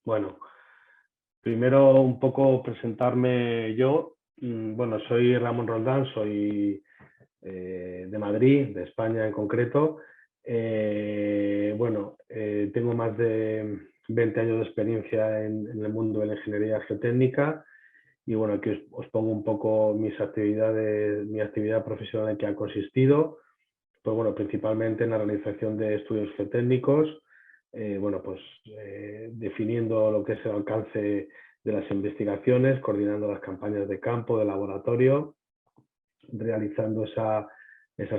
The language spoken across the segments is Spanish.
Bueno, primero un poco presentarme yo. Bueno, soy Ramón Roldán, soy de Madrid, de España en concreto. Tengo más de 20 años de experiencia en el mundo de la ingeniería geotécnica y bueno, aquí os pongo un poco mis actividades, mi actividad profesional en que ha consistido. Pues bueno, principalmente en la realización de estudios geotécnicos, definiendo lo que es el alcance de las investigaciones, coordinando las campañas de campo, de laboratorio, realizando esas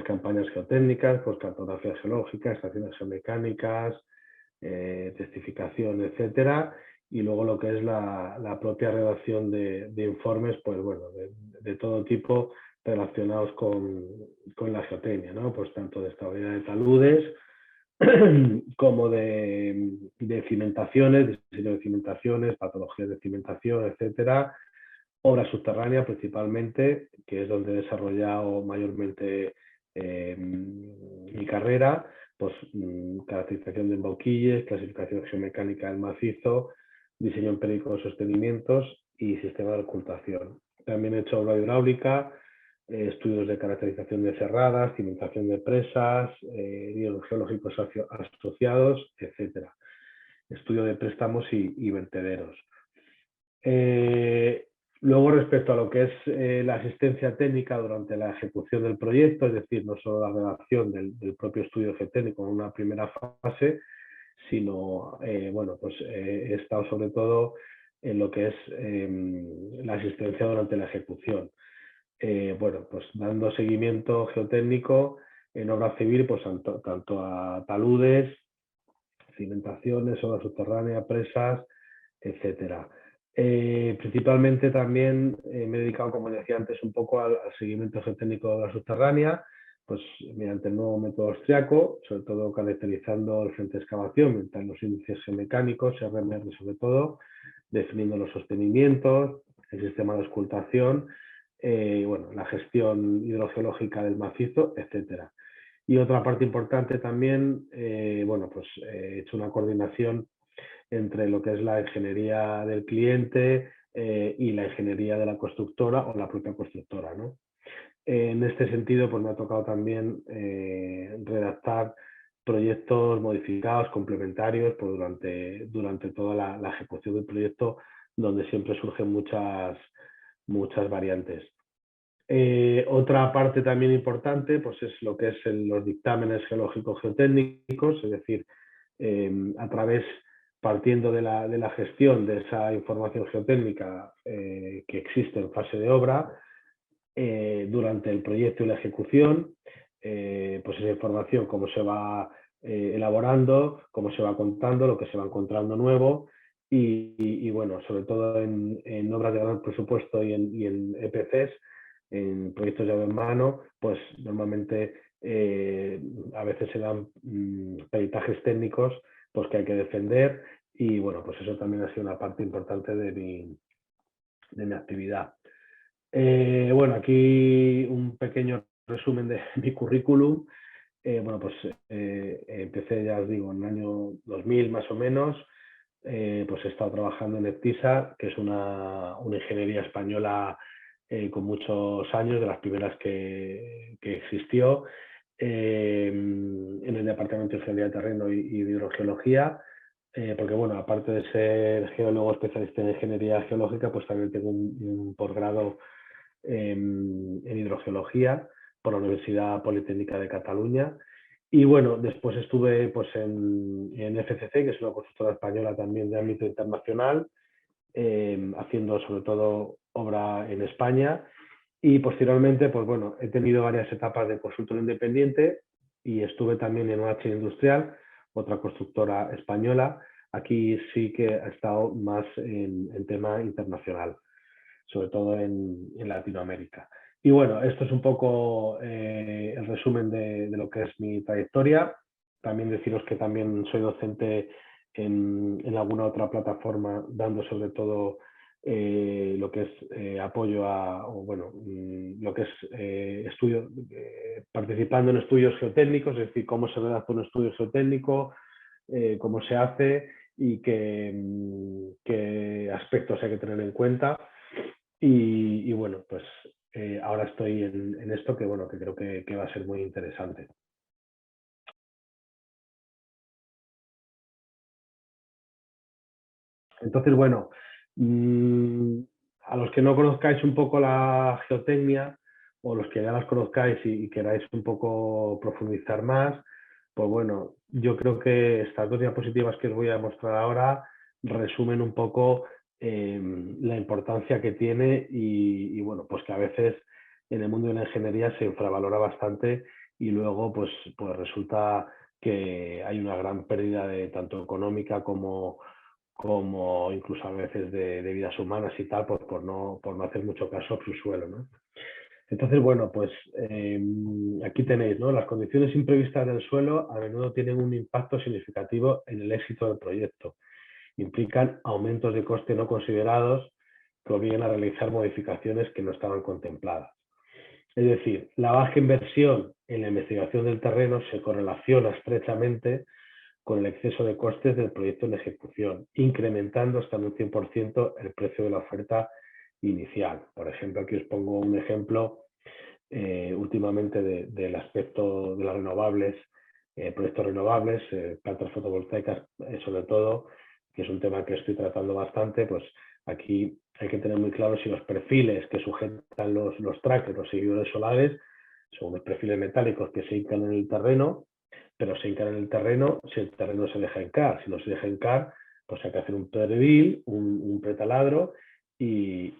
campañas geotécnicas, pues cartografía geológica, estaciones geomecánicas, testificación, etcétera, y luego lo que es la propia redacción de informes, pues bueno, de todo tipo relacionados con la geotecnia, ¿no? Pues tanto de estabilidad de taludes como de cimentaciones, diseño de cimentaciones, patologías de cimentación, etcétera, obra subterránea principalmente, que es donde he desarrollado mayormente mi carrera, pues caracterización de emboquilles, clasificación geomecánica del macizo, diseño empírico de sostenimientos y sistema de ocultación. También he hecho obra hidráulica, estudios de caracterización de cerradas, cimentación de presas, geológicos asociados, etcétera. Estudio de préstamos y vertederos. Luego, respecto a lo que es la asistencia técnica durante la ejecución del proyecto, es decir, no solo la redacción del propio estudio geotécnico en una primera fase, sino, he estado sobre todo en lo que es la asistencia durante la ejecución. Dando seguimiento geotécnico en obra civil, pues tanto a taludes, cimentaciones, obra subterránea, presas, etcétera. Principalmente también me he dedicado, como decía antes, un poco al seguimiento geotécnico de la subterránea, pues mediante el nuevo método austriaco, sobre todo caracterizando el frente de excavación, mediante los índices geomecánicos, RMR sobre todo, definiendo los sostenimientos, el sistema de auscultación, la gestión hidrogeológica del macizo, etcétera. Y otra parte importante también, he hecho una coordinación entre lo que es la ingeniería del cliente y la ingeniería de la constructora o la propia constructora, ¿no? En este sentido, pues me ha tocado también redactar proyectos modificados, complementarios, pues durante toda la ejecución del proyecto, donde siempre surgen muchas variantes. Otra parte también importante pues es lo que es los dictámenes geológicos geotécnicos, es decir, partiendo de la gestión de esa información geotécnica que existe en fase de obra, durante el proyecto y la ejecución, pues esa información, cómo se va elaborando, cómo se va contando, lo que se va encontrando nuevo y sobre todo en obras de gran presupuesto y en EPCs, en proyectos de en mano, pues normalmente a veces se dan peritajes técnicos pues que hay que defender y bueno, pues eso también ha sido una parte importante de mi actividad. Aquí un pequeño resumen de mi currículum. Empecé, ya os digo, en el año 2000 más o menos. Pues he estado trabajando en EPTISA, que es una ingeniería española con muchos años, de las primeras que existió, en el Departamento de Ingeniería de Terreno y de Hidrogeología, porque bueno, aparte de ser geólogo especialista en ingeniería geológica, pues también tengo un posgrado en hidrogeología por la Universidad Politécnica de Cataluña. Y bueno, después estuve pues, en FCC, que es una constructora española también de ámbito internacional, haciendo sobre todo obra en España. Y posteriormente, pues bueno, he tenido varias etapas de consultor independiente y estuve también en OH Industrial, otra constructora española. Aquí sí que he estado más en tema internacional, sobre todo en Latinoamérica. Y bueno, esto es un poco el resumen de lo que es mi trayectoria. También deciros que también soy docente en alguna otra plataforma, dando sobre todo lo que es apoyo lo que es estudio, participando en estudios geotécnicos, es decir, cómo se redacta un estudio geotécnico, cómo se hace y qué aspectos hay que tener en cuenta. Y bueno, pues ahora estoy en esto que, bueno, que creo que va a ser muy interesante. Entonces, bueno, a los que no conozcáis un poco la geotecnia o los que ya las conozcáis y queráis un poco profundizar más, pues bueno, yo creo que estas dos diapositivas que os voy a mostrar ahora resumen un poco la importancia que tiene y bueno, pues que a veces en el mundo de la ingeniería se infravalora bastante y luego pues resulta que hay una gran pérdida de tanto económica como incluso a veces de vidas humanas y tal, pues por no hacer mucho caso a su suelo, ¿no? Entonces, bueno, pues aquí tenéis, ¿no? Las condiciones imprevistas del suelo a menudo tienen un impacto significativo en el éxito del proyecto. Implican aumentos de coste no considerados que obligan a realizar modificaciones que no estaban contempladas. Es decir, la baja inversión en la investigación del terreno se correlaciona estrechamente con el exceso de costes del proyecto en ejecución, incrementando hasta en un 100% el precio de la oferta inicial. Por ejemplo, aquí os pongo un ejemplo últimamente del aspecto de las renovables, proyectos renovables, plantas fotovoltaicas, sobre todo, que es un tema que estoy tratando bastante, pues aquí hay que tener muy claro si los perfiles que sujetan los trackers, los seguidores solares, son unos perfiles metálicos que se hincan en el terreno, pero se hincan en el terreno si el terreno se deja hincar. Si no se deja hincar, pues hay que hacer un previl, un pretaladro y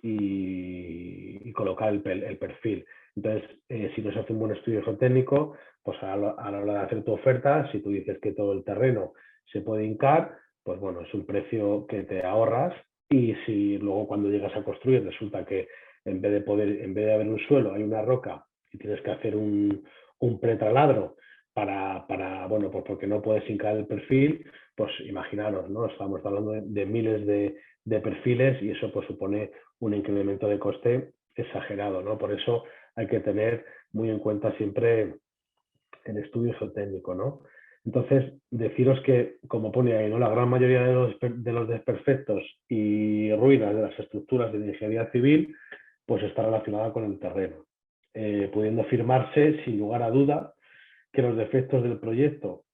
colocar el perfil. Entonces, si no se hace un buen estudio geotécnico, pues a la hora de hacer tu oferta, si tú dices que todo el terreno se puede hincar, pues bueno, es un precio que te ahorras y si luego cuando llegas a construir resulta que en vez de haber un suelo, hay una roca y tienes que hacer un pretaladro bueno, pues porque no puedes hincar el perfil, pues imaginaros, ¿no? Estamos hablando de miles de perfiles y eso pues supone un incremento de coste exagerado, ¿no? Por eso hay que tener muy en cuenta siempre el estudio geotécnico, ¿no? Entonces, deciros que, como pone ahí, ¿no? La gran mayoría de los desperfectos y ruinas de las estructuras de la ingeniería civil, pues está relacionada con el terreno, pudiendo afirmarse, sin lugar a duda, que los defectos del proyecto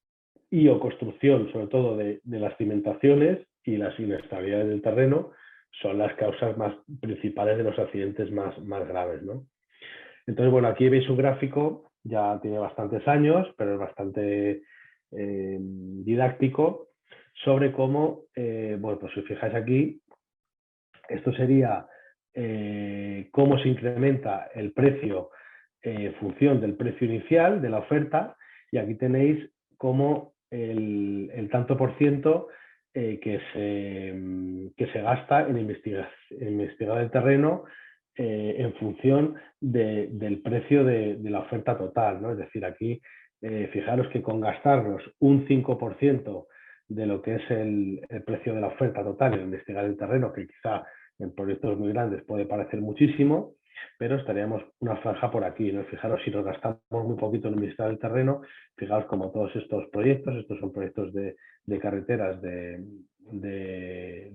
y o construcción, sobre todo de las cimentaciones y las inestabilidades del terreno, son las causas más principales de los accidentes más graves, ¿no? Entonces, bueno, aquí veis un gráfico, ya tiene bastantes años, pero es bastante didáctico, sobre cómo, bueno, pues si os fijáis aquí, esto sería cómo se incrementa el precio en función del precio inicial de la oferta, y aquí tenéis cómo el tanto por ciento que se gasta en investigar el terreno en función del precio de la oferta total, ¿no? Es decir, aquí fijaros que con gastarnos un 5% de lo que es el precio de la oferta total en investigar el terreno, que quizá en proyectos muy grandes puede parecer muchísimo, pero estaríamos una franja por aquí, ¿no? Fijaros, si nos gastamos muy poquito en investigar el terreno, fijaos como todos estos proyectos, estos son proyectos de carreteras de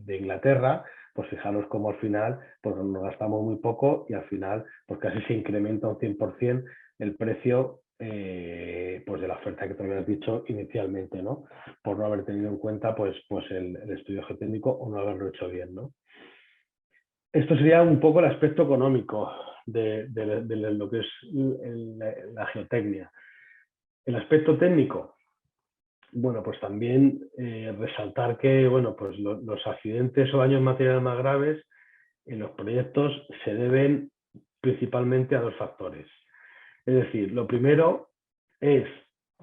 Inglaterra, pues fijaros como al final pues nos gastamos muy poco y al final pues casi se incrementa un 100% el precio pues de la oferta que te habías dicho inicialmente, ¿no? Por no haber tenido en cuenta pues el estudio geotécnico o no haberlo hecho bien, ¿no? Esto sería un poco el aspecto económico de lo que es la geotecnia. El aspecto técnico, bueno, pues también resaltar que, bueno, pues los accidentes o daños materiales más graves en los proyectos se deben principalmente a dos factores. Es decir, lo primero es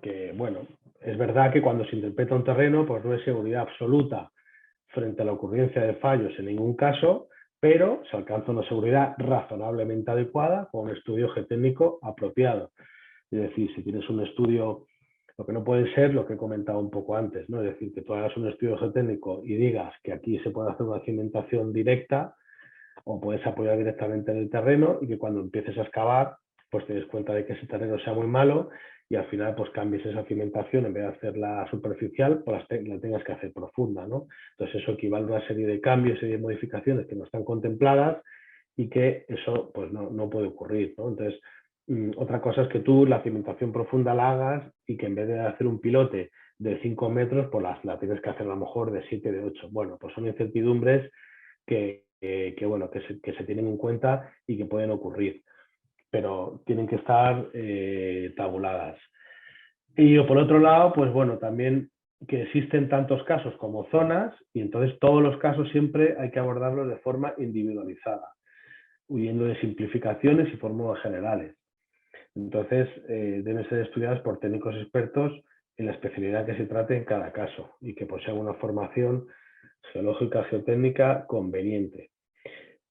que, bueno, es verdad que cuando se interpreta un terreno, pues no hay seguridad absoluta frente a la ocurrencia de fallos en ningún caso, pero se alcanza una seguridad razonablemente adecuada con un estudio geotécnico apropiado. Es decir, si tienes un estudio, lo que no puede ser lo que he comentado un poco antes, ¿no? Es decir, que tú hagas un estudio geotécnico y digas que aquí se puede hacer una cimentación directa o puedes apoyar directamente en el terreno y que cuando empieces a excavar pues te des cuenta de que ese terreno sea muy malo y al final pues cambies esa cimentación, en vez de hacerla superficial, pues la tengas que hacer profunda, ¿no? Entonces eso equivale a una serie de cambios, serie de modificaciones que no están contempladas y que eso pues no puede ocurrir, ¿no? Entonces, otra cosa es que tú la cimentación profunda la hagas y que en vez de hacer un pilote de 5 metros, pues la tienes que hacer a lo mejor de 7, de 8. Bueno, pues son incertidumbres bueno, que se tienen en cuenta y que pueden ocurrir, pero tienen que estar tabuladas. Y por otro lado, pues bueno, también que existen tantos casos como zonas y entonces todos los casos siempre hay que abordarlos de forma individualizada, huyendo de simplificaciones y fórmulas generales. Entonces, deben ser estudiadas por técnicos expertos en la especialidad que se trate en cada caso y que posean una formación geológica, geotécnica conveniente.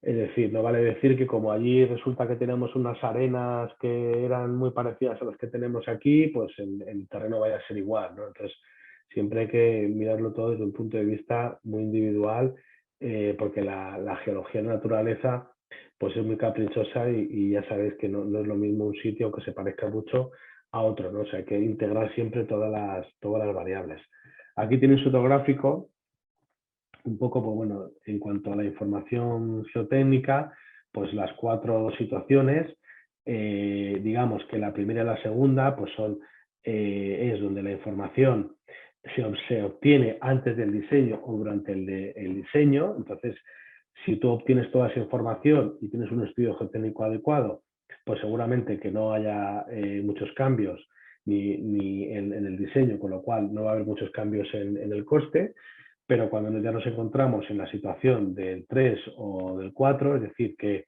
Es decir, no vale decir que como allí resulta que tenemos unas arenas que eran muy parecidas a las que tenemos aquí, pues el terreno vaya a ser igual, ¿no? Entonces, siempre hay que mirarlo todo desde un punto de vista muy individual, porque la geología de la naturaleza pues es muy caprichosa y ya sabéis que no es lo mismo un sitio que se parezca mucho a otro, ¿no? O sea, hay que integrar siempre todas las variables. Aquí tenéis otro gráfico un poco, pues bueno, en cuanto a la información geotécnica, pues las 4 situaciones, digamos que la primera y la segunda, pues es donde la información se obtiene antes del diseño o durante el diseño. Entonces, si tú obtienes toda esa información y tienes un estudio geotécnico adecuado, pues seguramente que no haya muchos cambios ni en el diseño, con lo cual no va a haber muchos cambios en el coste. Pero cuando ya nos encontramos en la situación del 3 o del 4, es decir, que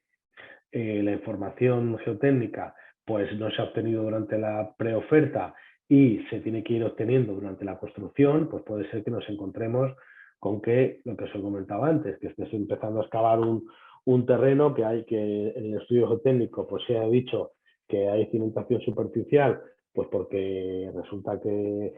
la información geotécnica pues no se ha obtenido durante la preoferta y se tiene que ir obteniendo durante la construcción, pues puede ser que nos encontremos con que, lo que os he comentado antes, que estés empezando a excavar un terreno que hay que en el estudio geotécnico pues se ha dicho que hay cimentación superficial, pues porque resulta que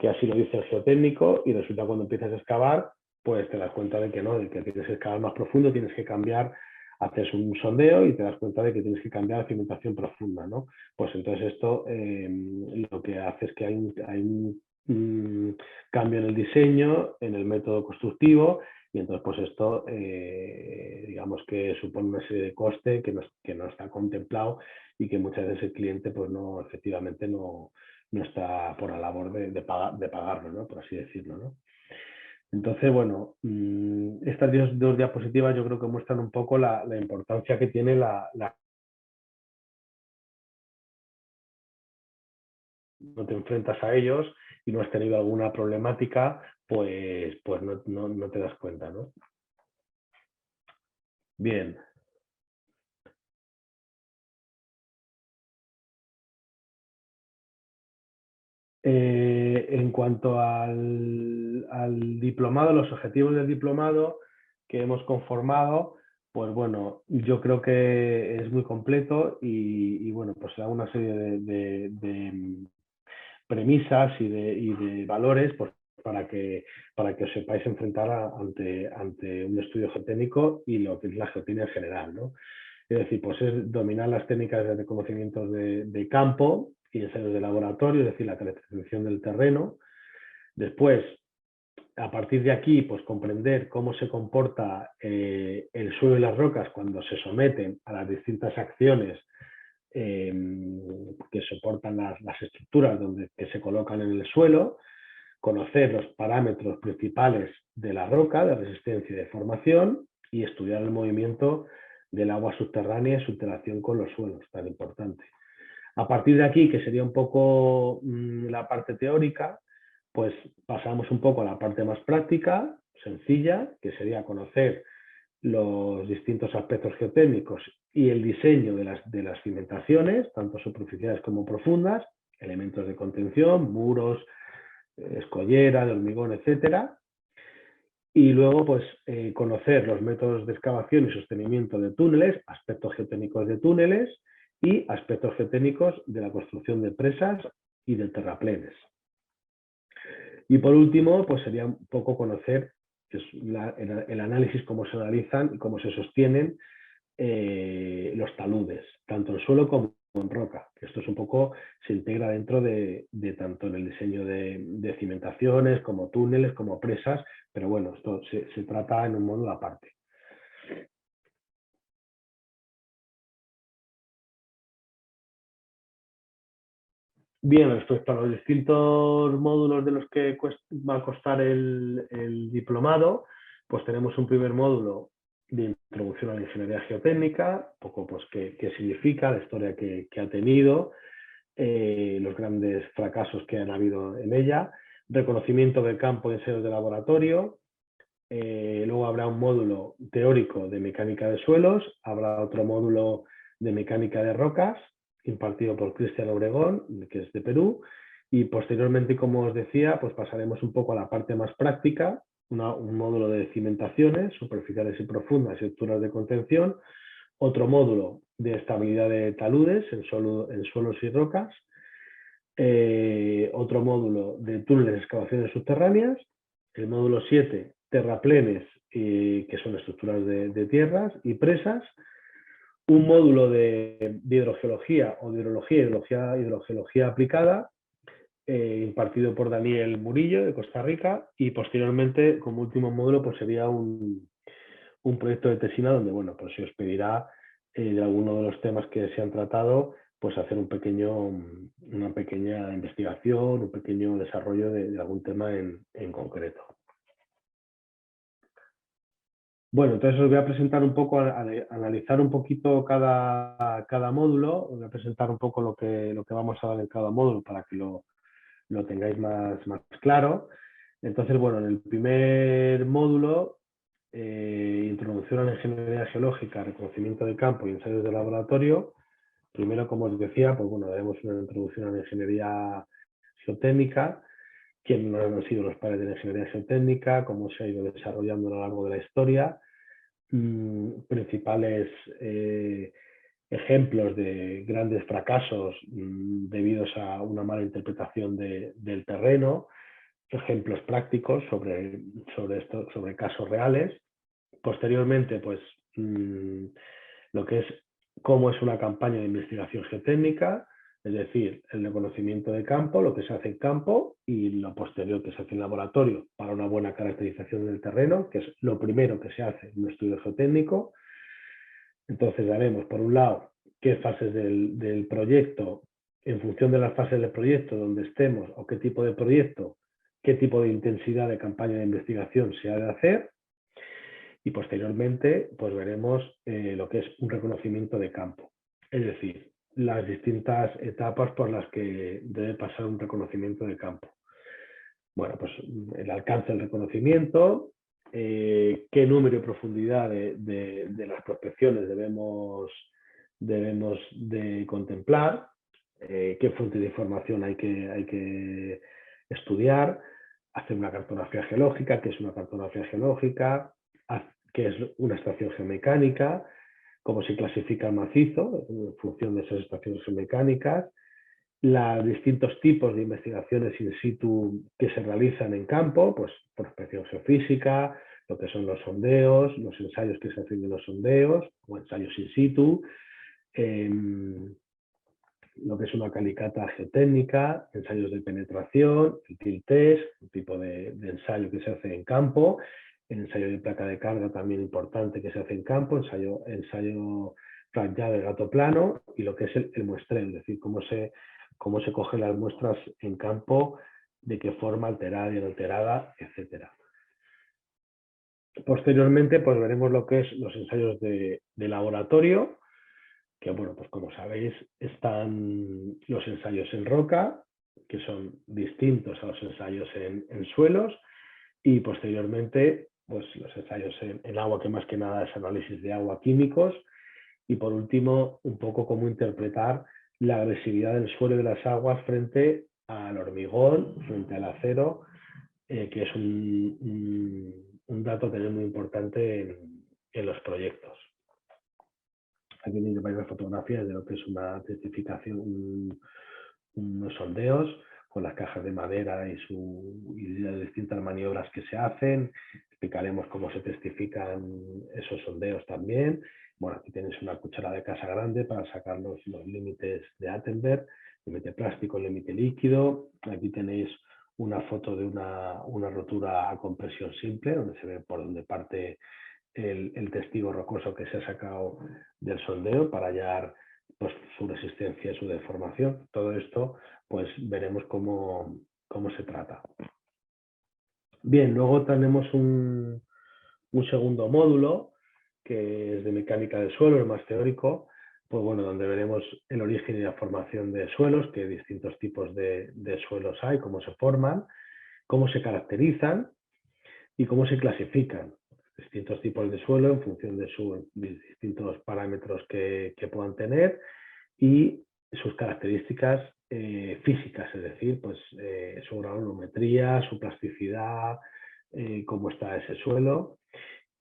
así lo dice el geotécnico y resulta cuando empiezas a excavar, pues te das cuenta de que no, de que tienes que excavar más profundo, tienes que cambiar, haces un sondeo y te das cuenta de que tienes que cambiar la cimentación profunda, ¿no? Pues entonces esto lo que hace es que hay un cambio en el diseño, en el método constructivo y entonces pues esto digamos que supone una serie de coste que no está contemplado y que muchas veces el cliente pues no, efectivamente no está por la labor de pagarlo, ¿no? Por así decirlo, ¿no? Entonces, bueno, estas dos diapositivas yo creo que muestran un poco la importancia que tiene no te enfrentas a ellos y no has tenido alguna problemática, pues no te das cuenta, ¿no? Bien. En cuanto al diplomado, los objetivos del diplomado que hemos conformado, pues bueno, yo creo que es muy completo y bueno, pues da una serie de premisas y de valores pues, para que os sepáis enfrentar ante un estudio geotécnico y lo que es la geotecnia en general, ¿no? Es decir, pues es dominar las técnicas de conocimientos de campo y ensayos de laboratorio, es decir, la caracterización del terreno. Después, a partir de aquí, pues comprender cómo se comporta el suelo y las rocas cuando se someten a las distintas acciones que soportan las estructuras que se colocan en el suelo, conocer los parámetros principales de la roca, de resistencia y de formación, y estudiar el movimiento del agua subterránea y su interacción con los suelos, tan importante. A partir de aquí, que sería un poco la parte teórica, pues pasamos un poco a la parte más práctica, sencilla, que sería conocer los distintos aspectos geotécnicos y el diseño de las cimentaciones, tanto superficiales como profundas, elementos de contención, muros, escollera, de hormigón, etcétera. Y luego, pues, conocer los métodos de excavación y sostenimiento de túneles, aspectos geotécnicos de túneles y aspectos geotécnicos de la construcción de presas y de terraplenes. Y por último, pues sería un poco conocer el análisis, cómo se analizan y cómo se sostienen los taludes, tanto el suelo como en roca. Esto es un poco, se integra dentro de tanto en el diseño de cimentaciones, como túneles, como presas, pero bueno, esto se trata en un módulo aparte. Bien, respecto a los distintos módulos de los que va a costar el diplomado, pues tenemos un primer módulo de introducción a la ingeniería geotécnica, un poco pues qué significa, la historia que ha tenido, los grandes fracasos que han habido en ella, reconocimiento del campo y ensayos de laboratorio. Luego habrá un módulo teórico de mecánica de suelos, habrá otro módulo de mecánica de rocas, impartido por Cristian Obregón, que es de Perú, y posteriormente, como os decía, pues pasaremos un poco a la parte más práctica, un módulo de cimentaciones superficiales y profundas y estructuras de contención, otro módulo de estabilidad de taludes en suelos y rocas, otro módulo de túneles de excavaciones subterráneas, el módulo 7, terraplenes, que son estructuras de tierras y presas, un módulo de hidrogeología o de hidrogeología aplicada, impartido por Daniel Murillo de Costa Rica, y posteriormente, como último módulo, pues sería un proyecto de tesina donde, bueno, pues se os pedirá de alguno de los temas que se han tratado, pues hacer una pequeña investigación, un pequeño desarrollo de algún tema en concreto. Bueno, entonces os voy a presentar un poco, analizar un poquito cada módulo, os voy a presentar un poco lo que vamos a dar en cada módulo para que lo tengáis más claro. Entonces, bueno, en el primer módulo, introducción a la ingeniería geológica, reconocimiento de campo y ensayos de laboratorio. Primero, como os decía, pues bueno, daremos una introducción a la ingeniería geotécnica, quiénes han sido los padres de la ingeniería geotécnica, cómo se ha ido desarrollando a lo largo de la historia, principales ejemplos de grandes fracasos debidos a una mala interpretación del terreno, ejemplos prácticos sobre casos reales. Posteriormente, pues lo que es cómo es una campaña de investigación geotécnica, es decir, el reconocimiento de campo, lo que se hace en campo y lo posterior que se hace en laboratorio para una buena caracterización del terreno, que es lo primero que se hace en un estudio geotécnico. Entonces daremos, por un lado, qué fases del proyecto, en función de las fases del proyecto donde estemos o qué tipo de proyecto, qué tipo de intensidad de campaña de investigación se ha de hacer. Y posteriormente, pues veremos lo que es un reconocimiento de campo. Es decir, las distintas etapas por las que debe pasar un reconocimiento de campo. Bueno, pues el alcance del reconocimiento, qué número y profundidad de las prospecciones debemos de contemplar, qué fuente de información hay que estudiar, hacer una cartografía geológica, qué es una cartografía geológica, qué es una estación geomecánica, cómo se clasifica el macizo en función de esas estaciones geomecánicas, los distintos tipos de investigaciones in situ que se realizan en campo, pues prospección geofísica, lo que son los sondeos, los ensayos que se hacen en los sondeos o ensayos in situ, lo que es una calicata geotécnica, ensayos de penetración, el tilt test, un tipo de ensayo que se hace en campo, el ensayo de placa de carga también importante que se hace en campo, ensayo ya de gato plano, y lo que es el muestreo, es decir, cómo se cogen las muestras en campo, de qué forma, alterada y inalterada, etc. Posteriormente, pues veremos lo que es los ensayos de laboratorio, que bueno, pues como sabéis, están los ensayos en roca, que son distintos a los ensayos en suelos, y posteriormente, pues los ensayos en agua, que más que nada es análisis de agua químicos, y por último, un poco cómo interpretar la agresividad del suelo y de las aguas frente al hormigón, frente al acero, que es un dato también muy importante en los proyectos. Aquí tenéis varias fotografías de lo que es una certificación, unos sondeos con las cajas de madera y las distintas maniobras que se hacen. Explicaremos cómo se testifican esos sondeos también Bueno, aquí tenéis una cuchara de casa grande para sacar los límites de Attenberg, límite plástico, límite líquido. Aquí tenéis una foto de una rotura a compresión simple, donde se ve por donde parte el testigo rocoso que se ha sacado del sondeo para hallar pues, su resistencia y su deformación. Todo esto pues veremos cómo se trata. Bien, luego tenemos un segundo módulo que es de mecánica del suelo, el más teórico, pues bueno, donde veremos el origen y la formación de suelos, qué distintos tipos de suelos hay, cómo se forman, cómo se caracterizan y cómo se clasifican. Distintos tipos de suelo en función de sus distintos parámetros que puedan tener y sus características físicas, es decir, pues, su granulometría, su plasticidad, cómo está ese suelo.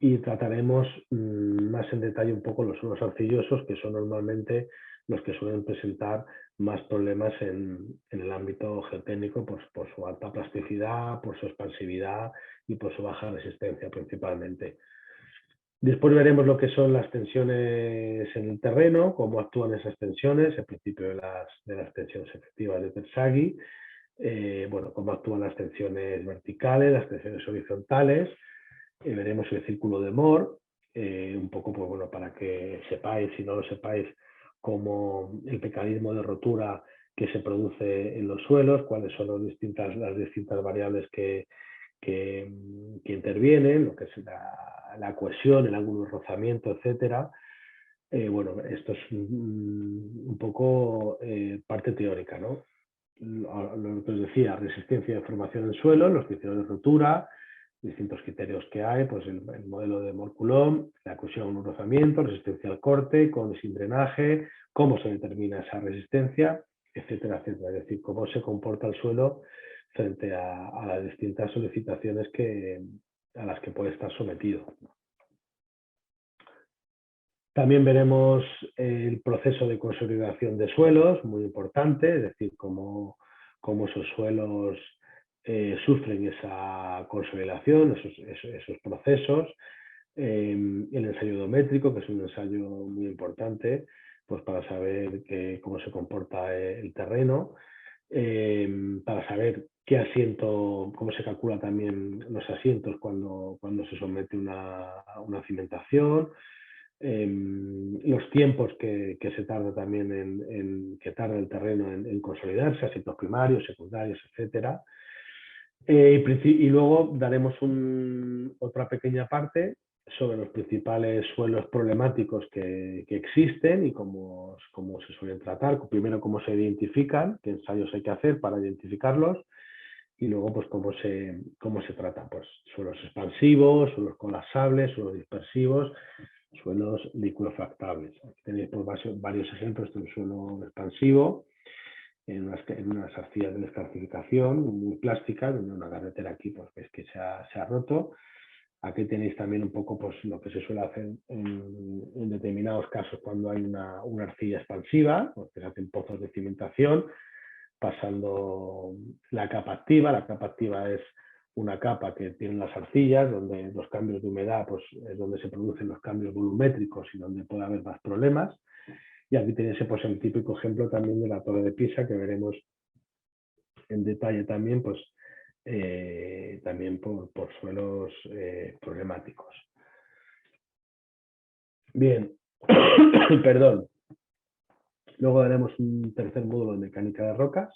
Y trataremos más en detalle un poco los suelos arcillosos, que son normalmente los que suelen presentar más problemas en el ámbito geotécnico por su alta plasticidad, por su expansividad y por su baja resistencia principalmente. Después veremos lo que son las tensiones en el terreno, cómo actúan esas tensiones, el principio de las tensiones efectivas de Terzaghi, bueno, cómo actúan las tensiones verticales, las tensiones horizontales, veremos el círculo de Moore, un poco pues, bueno, para que sepáis, si no lo sepáis, cómo el mecanismo de rotura que se produce en los suelos, cuáles son las distintas variables que intervienen, lo que es la cohesión, el ángulo de rozamiento, etcétera. Bueno, esto es un poco parte teórica, ¿no? Lo que os decía, resistencia de formación en suelo, los criterios de rotura, distintos criterios que hay, pues el modelo de Moore-Coulomb, la cohesión, un rozamiento, resistencia al corte, con y sin drenaje, cómo se determina esa resistencia, etcétera, etcétera. Es decir, cómo se comporta el suelo frente a las distintas solicitaciones a las que puede estar sometido. También veremos el proceso de consolidación de suelos, muy importante, es decir, cómo esos suelos sufren esa consolidación, esos procesos. El ensayo odométrico, que es un ensayo muy importante pues para saber cómo se comporta el terreno, para saber qué asiento, cómo se calcula también los asientos cuando se somete una cimentación, los tiempos que se tarda también que tarda el terreno en consolidarse, asientos primarios, secundarios, etcétera. Y luego daremos otra pequeña parte sobre los principales suelos problemáticos que existen y cómo se suelen tratar. Primero, cómo se identifican, qué ensayos hay que hacer para identificarlos, y luego pues cómo se tratan. Pues suelos expansivos, suelos colapsables, suelos dispersivos, suelos liquefactables. Aquí tenéis pues, varios ejemplos de un suelo expansivo en unas arcillas de descalcificación muy plásticas, donde una carretera aquí pues ves que se ha roto. Aquí tenéis también un poco pues, lo que se suele hacer en determinados casos cuando hay una arcilla expansiva, porque se hacen pozos de cimentación, pasando la capa activa. La capa activa es una capa que tienen las arcillas, donde los cambios de humedad pues, es donde se producen los cambios volumétricos y donde puede haber más problemas. Y aquí tenéis pues, el típico ejemplo también de la Torre de Pisa, que veremos en detalle también, pues, también por suelos problemáticos. Bien, perdón. Luego daremos un tercer módulo de mecánica de rocas.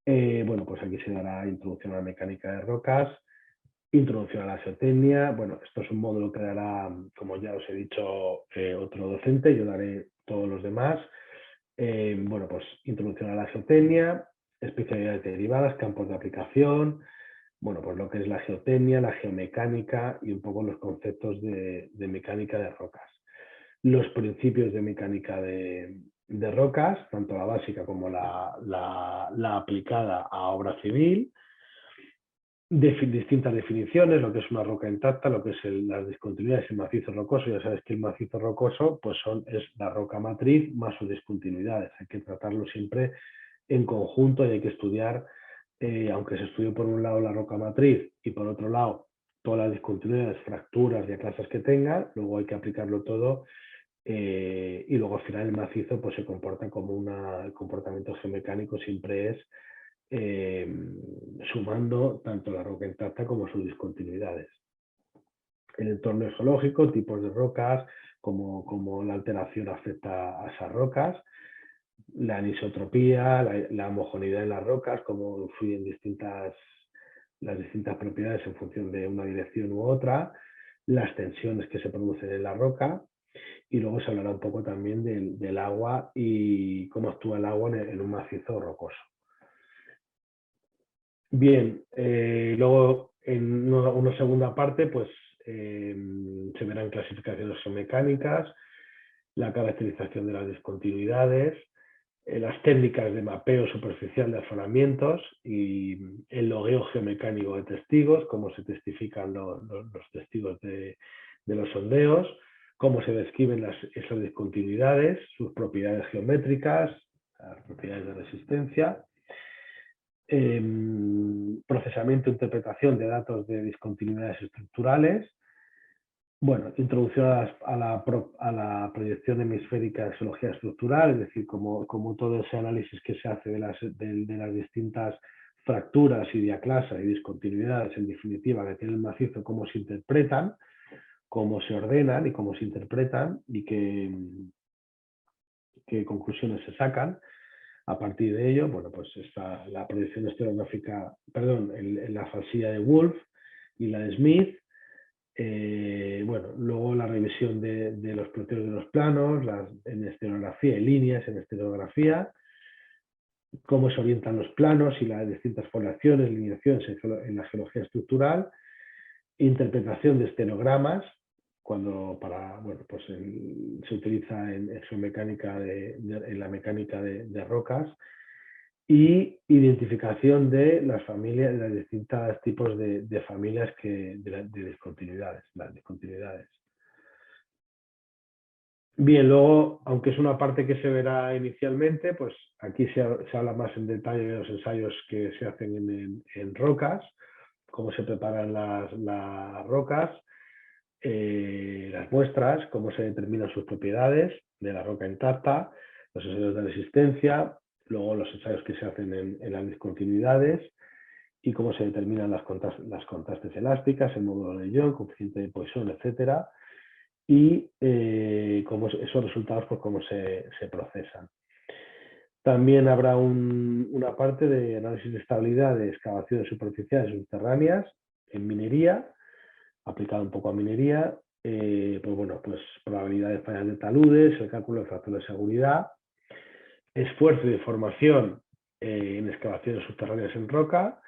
Bueno, pues aquí se dará introducción a la mecánica de rocas, introducción a la geotecnia. Bueno, esto es un módulo que dará, como ya os he dicho, otro docente. Yo daré todos los demás. Bueno, pues introducción a la geotecnia, especialidades derivadas, campos de aplicación, bueno, pues lo que es la geotecnia, la geomecánica y un poco los conceptos de mecánica de rocas. Los principios de mecánica de rocas, tanto la básica como la aplicada a obra civil, distintas definiciones, lo que es una roca intacta, lo que es las discontinuidades, el macizo rocoso. Ya sabes que el macizo rocoso pues es la roca matriz más sus discontinuidades. Hay que tratarlo siempre en conjunto y hay que estudiar, aunque se estudie por un lado la roca matriz y por otro lado todas las discontinuidades, fracturas y aclasas que tenga, luego hay que aplicarlo todo y luego al final el macizo pues se comporta como el comportamiento geomecánico siempre es sumando tanto la roca intacta como sus discontinuidades. El entorno geológico, tipos de rocas, como la alteración afecta a esas rocas, la anisotropía, la homogeneidad de las rocas, cómo influyen las distintas propiedades en función de una dirección u otra, las tensiones que se producen en la roca, y luego se hablará un poco también del agua y cómo actúa el agua en un macizo rocoso. Bien, luego en una segunda parte pues se verán clasificaciones geomecánicas, la caracterización de las discontinuidades, las técnicas de mapeo superficial de afloramientos y el logueo geomecánico de testigos, cómo se testifican los testigos de los sondeos, cómo se describen esas discontinuidades, sus propiedades geométricas, las propiedades de resistencia, procesamiento e interpretación de datos de discontinuidades estructurales, bueno, introducción a la proyección hemisférica de geología estructural, es decir, como todo ese análisis que se hace de las distintas fracturas y diaclasas y discontinuidades, en definitiva, que tiene el macizo, cómo se interpretan, cómo se ordenan y cómo se interpretan y qué conclusiones se sacan. A partir de ello, bueno, pues está la proyección estereográfica, perdón, la falsilla de Wolf y la de Smith. Bueno, luego la revisión de los ploteos de los planos, en estereografía y líneas en estereografía, cómo se orientan los planos y las distintas poblaciones, lineaciones en la geología estructural, interpretación de estereogramas, bueno, pues se utiliza en geomecánica, en la mecánica de rocas, y identificación de las familias, de los distintos tipos de familias de discontinuidades, las discontinuidades. Bien, luego, aunque es una parte que se verá inicialmente, pues aquí se habla más en detalle de los ensayos que se hacen en rocas, cómo se preparan las rocas, las muestras, cómo se determinan sus propiedades de la roca intacta, los ensayos de resistencia, luego los ensayos que se hacen en las discontinuidades y cómo se determinan las contrastes elásticas, el módulo de Young, coeficiente de Poisson, etcétera, y cómo esos resultados, pues cómo se procesan. También habrá una parte de análisis de estabilidad de excavaciones superficiales subterráneas en minería, aplicado un poco a minería, pues bueno, pues probabilidad de fallas de taludes, el cálculo de factor de seguridad, esfuerzo y deformación en excavaciones subterráneas en roca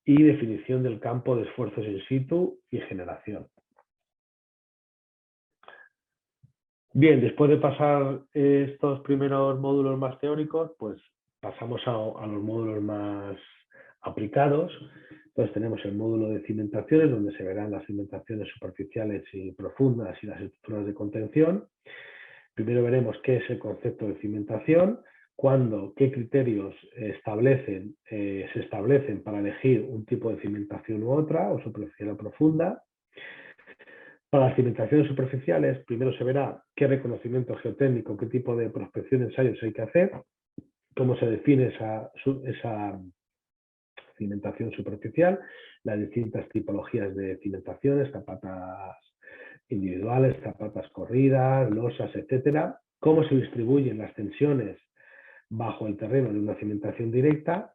y definición del campo de esfuerzos in situ y generación. Bien, después de pasar estos primeros módulos más teóricos, pues pasamos a los módulos más aplicados. Entonces tenemos el módulo de cimentaciones, donde se verán las cimentaciones superficiales y profundas y las estructuras de contención. Primero veremos qué es el concepto de cimentación, qué criterios se establecen para elegir un tipo de cimentación u otra, o superficial o profunda. Para las cimentaciones superficiales, primero se verá qué reconocimiento geotécnico, qué tipo de prospección de ensayos hay que hacer, cómo se define esa cimentación superficial, las distintas tipologías de cimentaciones, zapatas individuales, zapatas corridas, losas, etcétera, cómo se distribuyen las tensiones bajo el terreno de una cimentación directa,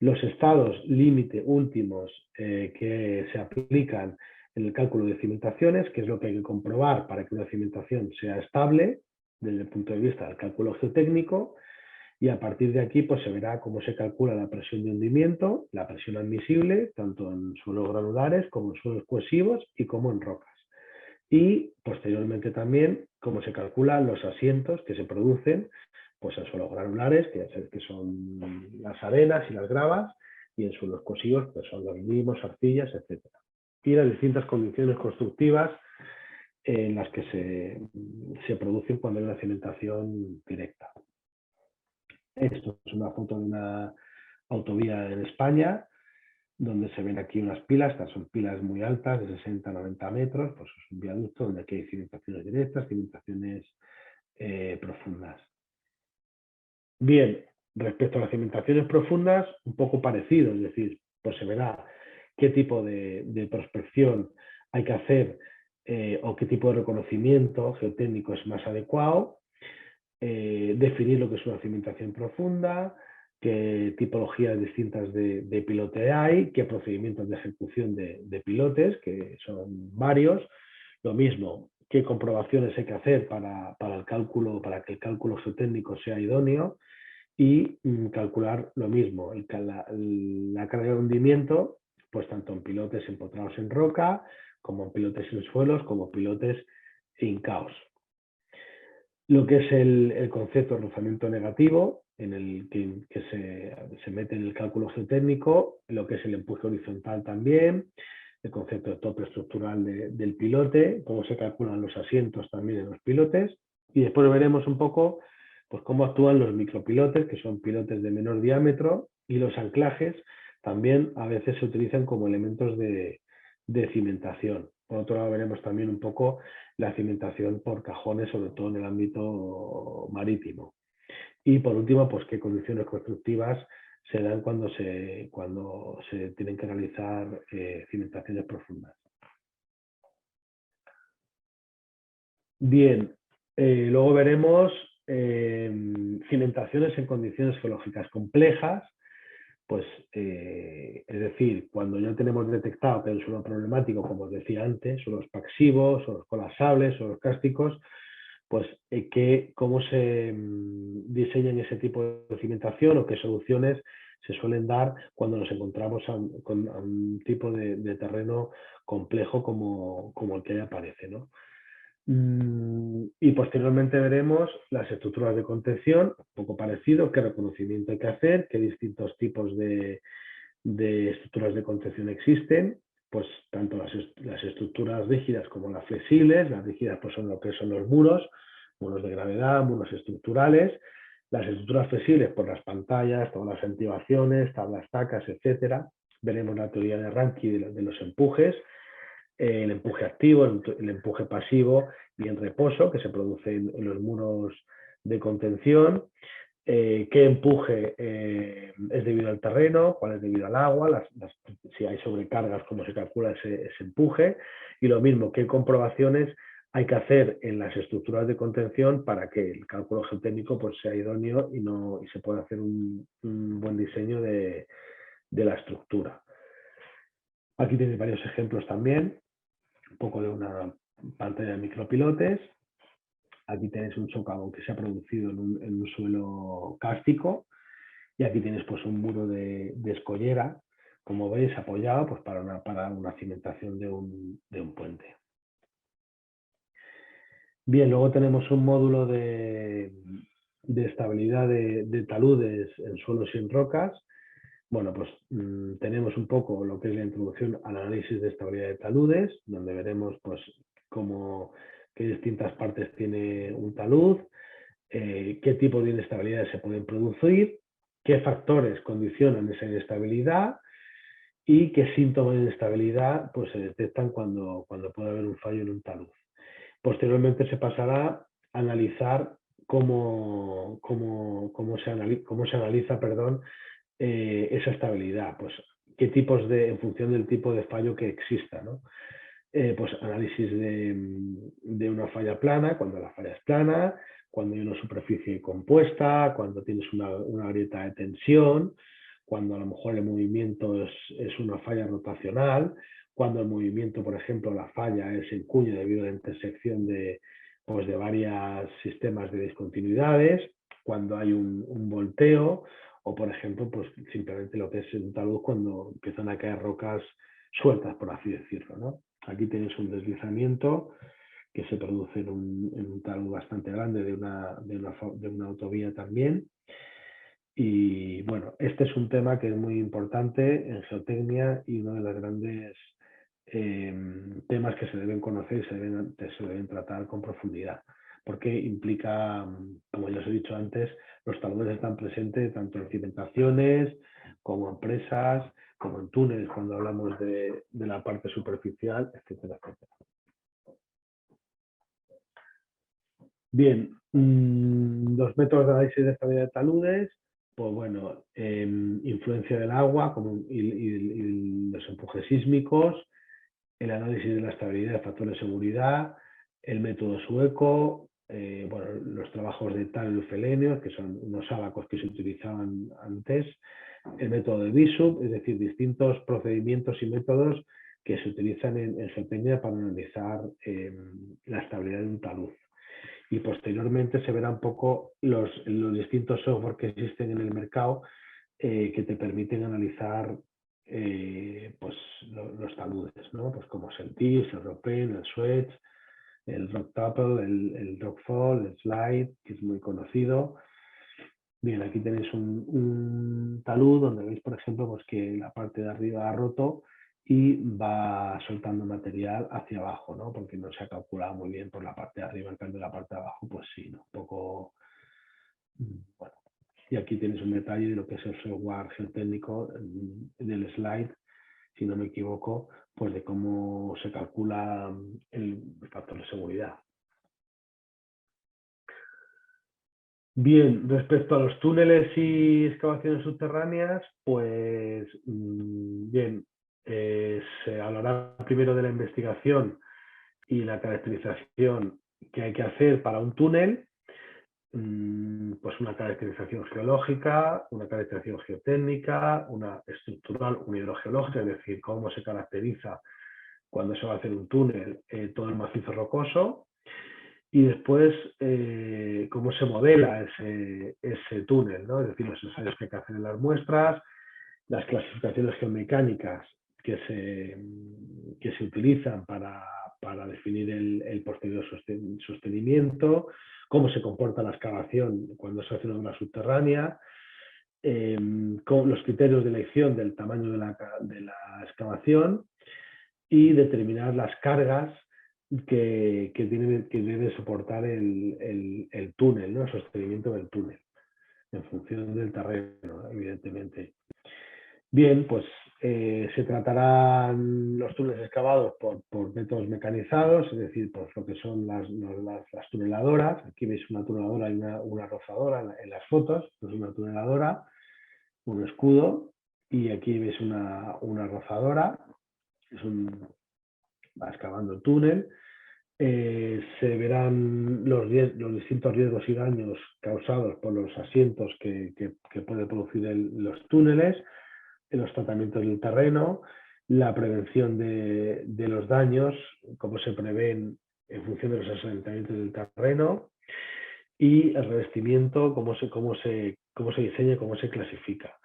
los estados límite últimos que se aplican en el cálculo de cimentaciones, que es lo que hay que comprobar para que una cimentación sea estable desde el punto de vista del cálculo geotécnico, y a partir de aquí pues se verá cómo se calcula la presión de hundimiento, la presión admisible, tanto en suelos granulares como en suelos cohesivos y como en rocas. Y posteriormente también cómo se calculan los asientos que se producen pues en suelos granulares, que son las arenas y las gravas, y en suelos cohesivos pues son los limos, arcillas, etc. Y las distintas condiciones constructivas en las que se producen cuando hay una cimentación directa. Esto es una foto de una autovía en España, donde se ven aquí unas pilas. Estas son pilas muy altas, de 60 a 90 metros, pues es un viaducto donde aquí hay cimentaciones directas, cimentaciones profundas. Bien, respecto a las cimentaciones profundas, un poco parecido, es decir, pues se verá qué tipo de prospección hay que hacer o qué tipo de reconocimiento geotécnico es más adecuado, definir lo que es una cimentación profunda, qué tipologías distintas de pilote hay, qué procedimientos de ejecución de pilotes, que son varios, lo mismo, qué comprobaciones hay que hacer para que el cálculo geotécnico sea idóneo, y calcular lo mismo, la carga de hundimiento, pues tanto en pilotes empotrados en roca, como en pilotes en suelos, como pilotes hincaos. Lo que es el concepto de rozamiento negativo, en el que se mete en el cálculo geotécnico, lo que es el empuje horizontal también, el concepto de tope estructural del pilote, cómo se calculan los asientos también en los pilotes, y después veremos un poco pues, cómo actúan los micropilotes, que son pilotes de menor diámetro, y los anclajes también a veces se utilizan como elementos de cimentación. Por otro lado, veremos también un poco la cimentación por cajones, sobre todo en el ámbito marítimo. Y por último, pues qué condiciones constructivas se dan cuando se tienen que realizar cimentaciones profundas. Bien, luego veremos cimentaciones en condiciones geológicas complejas, pues es decir, cuando ya tenemos detectado que hay un suelo problemático, como os decía antes, suelos paxivos, suelos colapsables, suelos cársticos, pues cómo se diseñan ese tipo de cimentación o qué soluciones se suelen dar cuando nos encontramos a un tipo de terreno complejo como el que ahí aparece, ¿no? Y posteriormente veremos las estructuras de contención, un poco parecido, qué reconocimiento hay que hacer, qué distintos tipos de estructuras de contención existen, pues tanto las estructuras rígidas como las flexibles. Las rígidas pues son lo que son los muros de gravedad, muros estructurales. Las estructuras flexibles por las pantallas, todas las activaciones, tablas tacas, etcétera. Veremos la teoría de Rankine de los empujes, el empuje activo, el empuje pasivo y el reposo que se produce en los muros de contención. Qué empuje es debido al terreno, cuál es debido al agua, si hay sobrecargas, cómo se calcula ese empuje, y lo mismo, qué comprobaciones hay que hacer en las estructuras de contención para que el cálculo geotécnico pues, sea idóneo y se pueda hacer un buen diseño de la estructura. Aquí tenéis varios ejemplos también, un poco de una pantalla de micropilotes. Aquí tenéis un socavón que se ha producido en un suelo cárstico, y aquí tienes pues un muro de escollera, como veis, apoyado pues, para una cimentación de un puente. Bien, luego tenemos un módulo de estabilidad de taludes en suelos y en rocas. Bueno, pues tenemos un poco lo que es la introducción al análisis de estabilidad de taludes, donde veremos pues qué distintas partes tiene un talud, qué tipo de inestabilidades se pueden producir, qué factores condicionan esa inestabilidad y qué síntomas de inestabilidad pues, se detectan cuando puede haber un fallo en un talud. Posteriormente se pasará a analizar cómo se analiza esa estabilidad, pues qué tipos en función del tipo de fallo que exista, ¿no? Pues análisis de una falla plana, cuando la falla es plana, cuando hay una superficie compuesta, cuando tienes una grieta de tensión, cuando a lo mejor el movimiento es una falla rotacional, cuando el movimiento, por ejemplo, la falla es en cuña debido a la intersección de varios sistemas de discontinuidades, cuando hay un volteo, o por ejemplo, pues simplemente lo que es un talud cuando empiezan a caer rocas sueltas, por así decirlo, ¿no? Aquí tenéis un deslizamiento que se produce en un talud bastante grande de una autovía también. Y bueno, este es un tema que es muy importante en geotecnia y uno de los grandes temas que se deben conocer y se deben tratar con profundidad, porque implica, como ya os he dicho antes, los taludes están presentes tanto en cimentaciones como en presas, como en túneles cuando hablamos de la parte superficial, etcétera, etcétera. Bien, los métodos de análisis de estabilidad de taludes, pues bueno, influencia del agua y los empujes sísmicos, el análisis de la estabilidad de factores de seguridad, el método sueco, bueno, los trabajos de Thalel-Felenius, que son unos ábacos que se utilizaban antes, el método de BISUP, es decir, distintos procedimientos y métodos que se utilizan en GeoPeña para analizar la estabilidad de un talud. Y posteriormente se verá un poco los distintos software que existen en el mercado que te permiten analizar pues, los taludes, ¿no? Pues como es el TIS, el ROPEN, el Swedge, el RockTuple, el RockFall, el Slide, que es muy conocido. Bien, aquí tenéis un talud donde veis, por ejemplo, pues que la parte de arriba ha roto y va soltando material hacia abajo, ¿no? Porque no se ha calculado muy bien por la parte de arriba, en cambio la parte de abajo, pues sí, ¿no? Un poco, bueno. Y aquí tenéis un detalle de lo que es el software geotécnico en el slide, si no me equivoco, pues de cómo se calcula el factor de seguridad. Bien, respecto a los túneles y excavaciones subterráneas, pues bien, se hablará primero de la investigación y la caracterización que hay que hacer para un túnel, pues una caracterización geológica, una caracterización geotécnica, una estructural, una hidrogeológica, es decir, cómo se caracteriza cuando se va a hacer un túnel todo el macizo rocoso, y después cómo se modela ese túnel, ¿no? Es decir, los ensayos que hay que hacer en las muestras, las clasificaciones geomecánicas que se utilizan para definir el posterior sostenimiento, cómo se comporta la excavación cuando se hace una obra subterránea, con los criterios de elección del tamaño de la excavación y determinar las cargas que debe soportar el túnel, ¿no? El sostenimiento del túnel, en función del terreno, evidentemente. Bien, pues se tratarán los túneles excavados por métodos mecanizados, es decir, por lo que son las tuneladoras. Aquí veis una tuneladora y una rozadora en las fotos. Esto es una tuneladora, un escudo, y aquí veis una rozadora. Va excavando el túnel. Se verán los distintos riesgos y daños causados por los asientos que puede producir los túneles, los tratamientos del terreno, la prevención de los daños, cómo se prevén en función de los asentamientos del terreno, y el revestimiento, cómo se diseña y cómo se clasifica.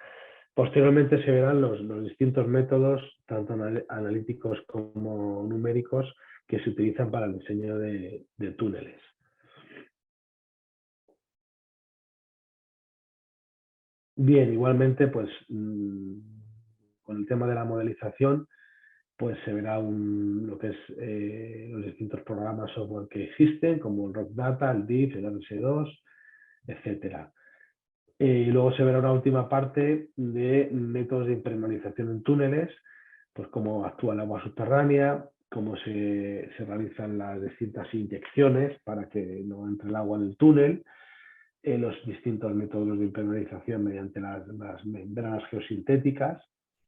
Posteriormente se verán los distintos métodos, tanto analíticos como numéricos, que se utilizan para el diseño de túneles. Bien, igualmente, pues con el tema de la modelización, pues se verá lo que es los distintos programas software que existen, como el RockData, el DIF, el RS2, etcétera. Y luego se verá una última parte de métodos de impermeabilización en túneles, pues cómo actúa el agua subterránea, cómo se realizan las distintas inyecciones para que no entre el agua en el túnel, los distintos métodos de impermeabilización mediante las membranas geosintéticas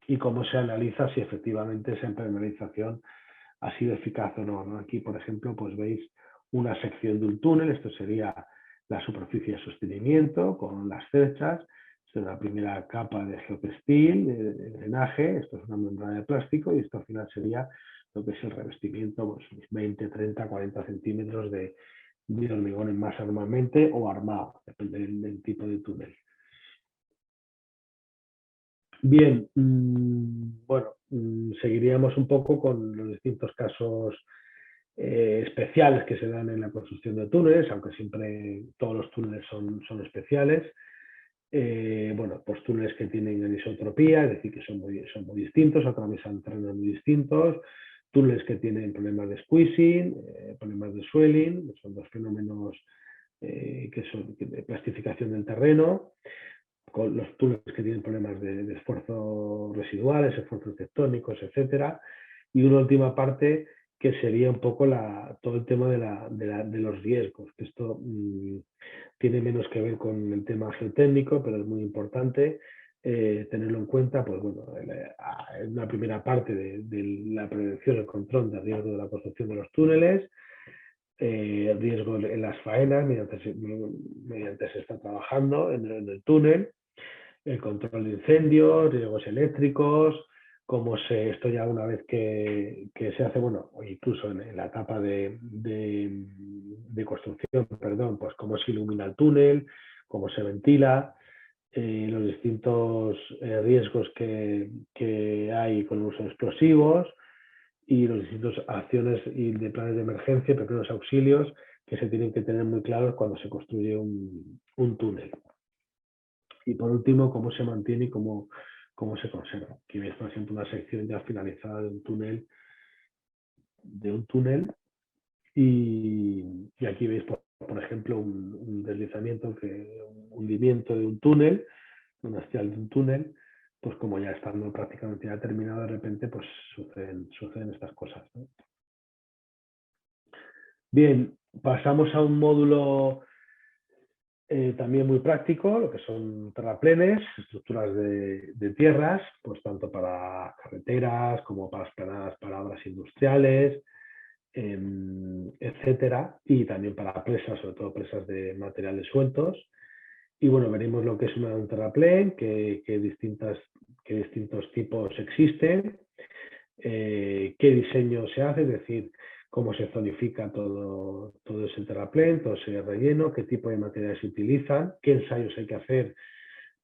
y cómo se analiza si efectivamente esa impermeabilización ha sido eficaz o no, ¿no? Aquí, por ejemplo, pues veis una sección de un túnel, esto sería la superficie de sostenimiento con las cerchas, esta es la primera capa de geotextil, de drenaje, esto es una membrana de plástico y esto al final sería lo que es el revestimiento, pues 20, 30, 40 centímetros de hormigón en masa normalmente o armado, depende del tipo de túnel. Bien, bueno, seguiríamos un poco con los distintos casos especiales que se dan en la construcción de túneles, aunque siempre todos los túneles son especiales. Bueno, pues túneles que tienen anisotropía, es decir, que son muy distintos, atraviesan terrenos muy distintos, túneles que tienen problemas de squeezing, problemas de swelling, son dos fenómenos que son de plastificación del terreno, con los túneles que tienen problemas de esfuerzos residuales, esfuerzos tectónicos, etcétera. Y una última parte que sería un poco todo el tema de los riesgos, que esto tiene menos que ver con el tema geotécnico, pero es muy importante tenerlo en cuenta. Pues bueno, en una primera parte de la prevención y el control de riesgo de la construcción de los túneles, riesgos en las faenas, mediante se está trabajando en el túnel, el control de incendios, riesgos eléctricos, esto ya una vez que se hace, bueno, o incluso en la etapa de construcción, perdón, pues cómo se ilumina el túnel, cómo se ventila, los distintos riesgos que hay con el uso de explosivos y las distintas acciones y de planes de emergencia, primeros auxilios que se tienen que tener muy claros cuando se construye un túnel. Y por último, cómo se mantiene y cómo se conserva. Aquí veis, por ejemplo, una sección ya finalizada de un túnel y aquí veis, por ejemplo, un deslizamiento, un hundimiento de un túnel, un hastial de un túnel, pues como ya estando prácticamente ya terminado, de repente pues suceden estas cosas, ¿no? Bien, pasamos a un módulo también muy práctico, lo que son terraplenes, estructuras de tierras, pues tanto para carreteras como para esplanadas para obras industriales, etcétera, y también para presas, sobre todo presas de materiales sueltos. Y bueno, veremos lo que es un terraplén, qué distintos tipos existen, qué diseño se hace, es decir, cómo se zonifica todo ese terraplén, todo ese relleno, qué tipo de materiales se utilizan, qué ensayos hay que hacer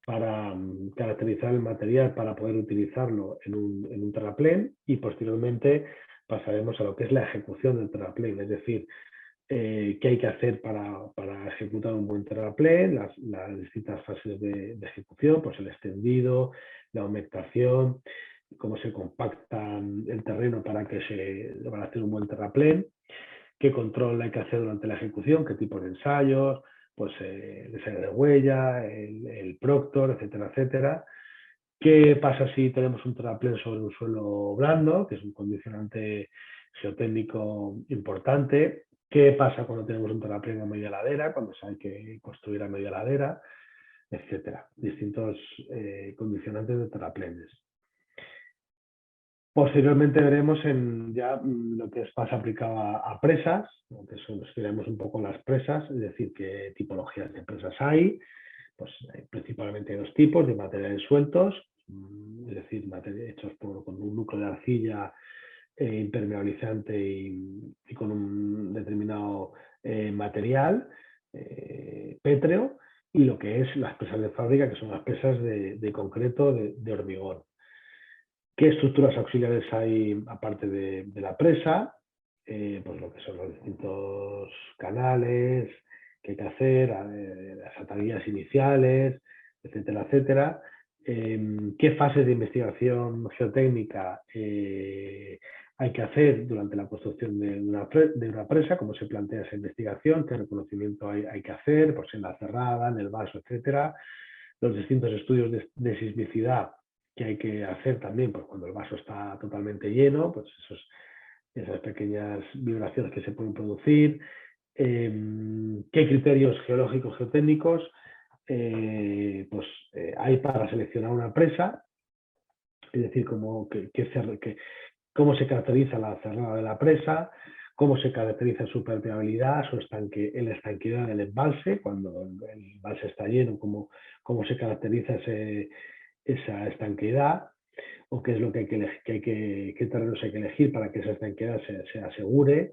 para caracterizar el material para poder utilizarlo en un terraplén, y posteriormente pasaremos a lo que es la ejecución del terraplén, es decir, qué hay que hacer para ejecutar un buen terraplén, las distintas fases de ejecución, pues el extendido, la humectación, cómo se compacta el terreno para hacer un buen terraplén, qué control hay que hacer durante la ejecución, qué tipo de ensayos, pues el ensayo de huella, el proctor, etcétera, etcétera. ¿Qué pasa si tenemos un terraplén sobre un suelo blando, que es un condicionante geotécnico importante? ¿Qué pasa cuando tenemos un terraplén a media ladera, cuando se hay que construir a media ladera, etcétera? Distintos condicionantes de terraplenes. Posteriormente veremos ya lo que es más aplicado a presas, que estudiaremos un poco las presas, es decir, qué tipologías de presas hay. Pues principalmente hay dos tipos de materiales sueltos, es decir, hechos con un núcleo de arcilla impermeabilizante y con un determinado material pétreo, y lo que es las presas de fábrica, que son las presas de concreto de hormigón. ¿Qué estructuras auxiliares hay aparte de la presa? Pues lo que son los distintos canales que hay que hacer, las atavías iniciales, etcétera, etcétera. ¿Qué fases de investigación geotécnica hay que hacer durante la construcción de una presa? ¿Cómo se plantea esa investigación? ¿Qué reconocimiento hay que hacer? Pues en la cerrada, en el vaso, etcétera. Los distintos estudios de sismicidad que hay que hacer también, pues cuando el vaso está totalmente lleno, pues esas pequeñas vibraciones que se pueden producir, qué criterios geológicos, geotécnicos hay para seleccionar una presa, es decir, cómo se caracteriza la cerrada de la presa, cómo se caracteriza su permeabilidad, la estanqueidad del embalse, cuando el embalse está lleno, cómo se caracteriza esa estanqueidad, o qué es lo que hay que elegir, qué terrenos hay que elegir para que esa estanqueidad se asegure,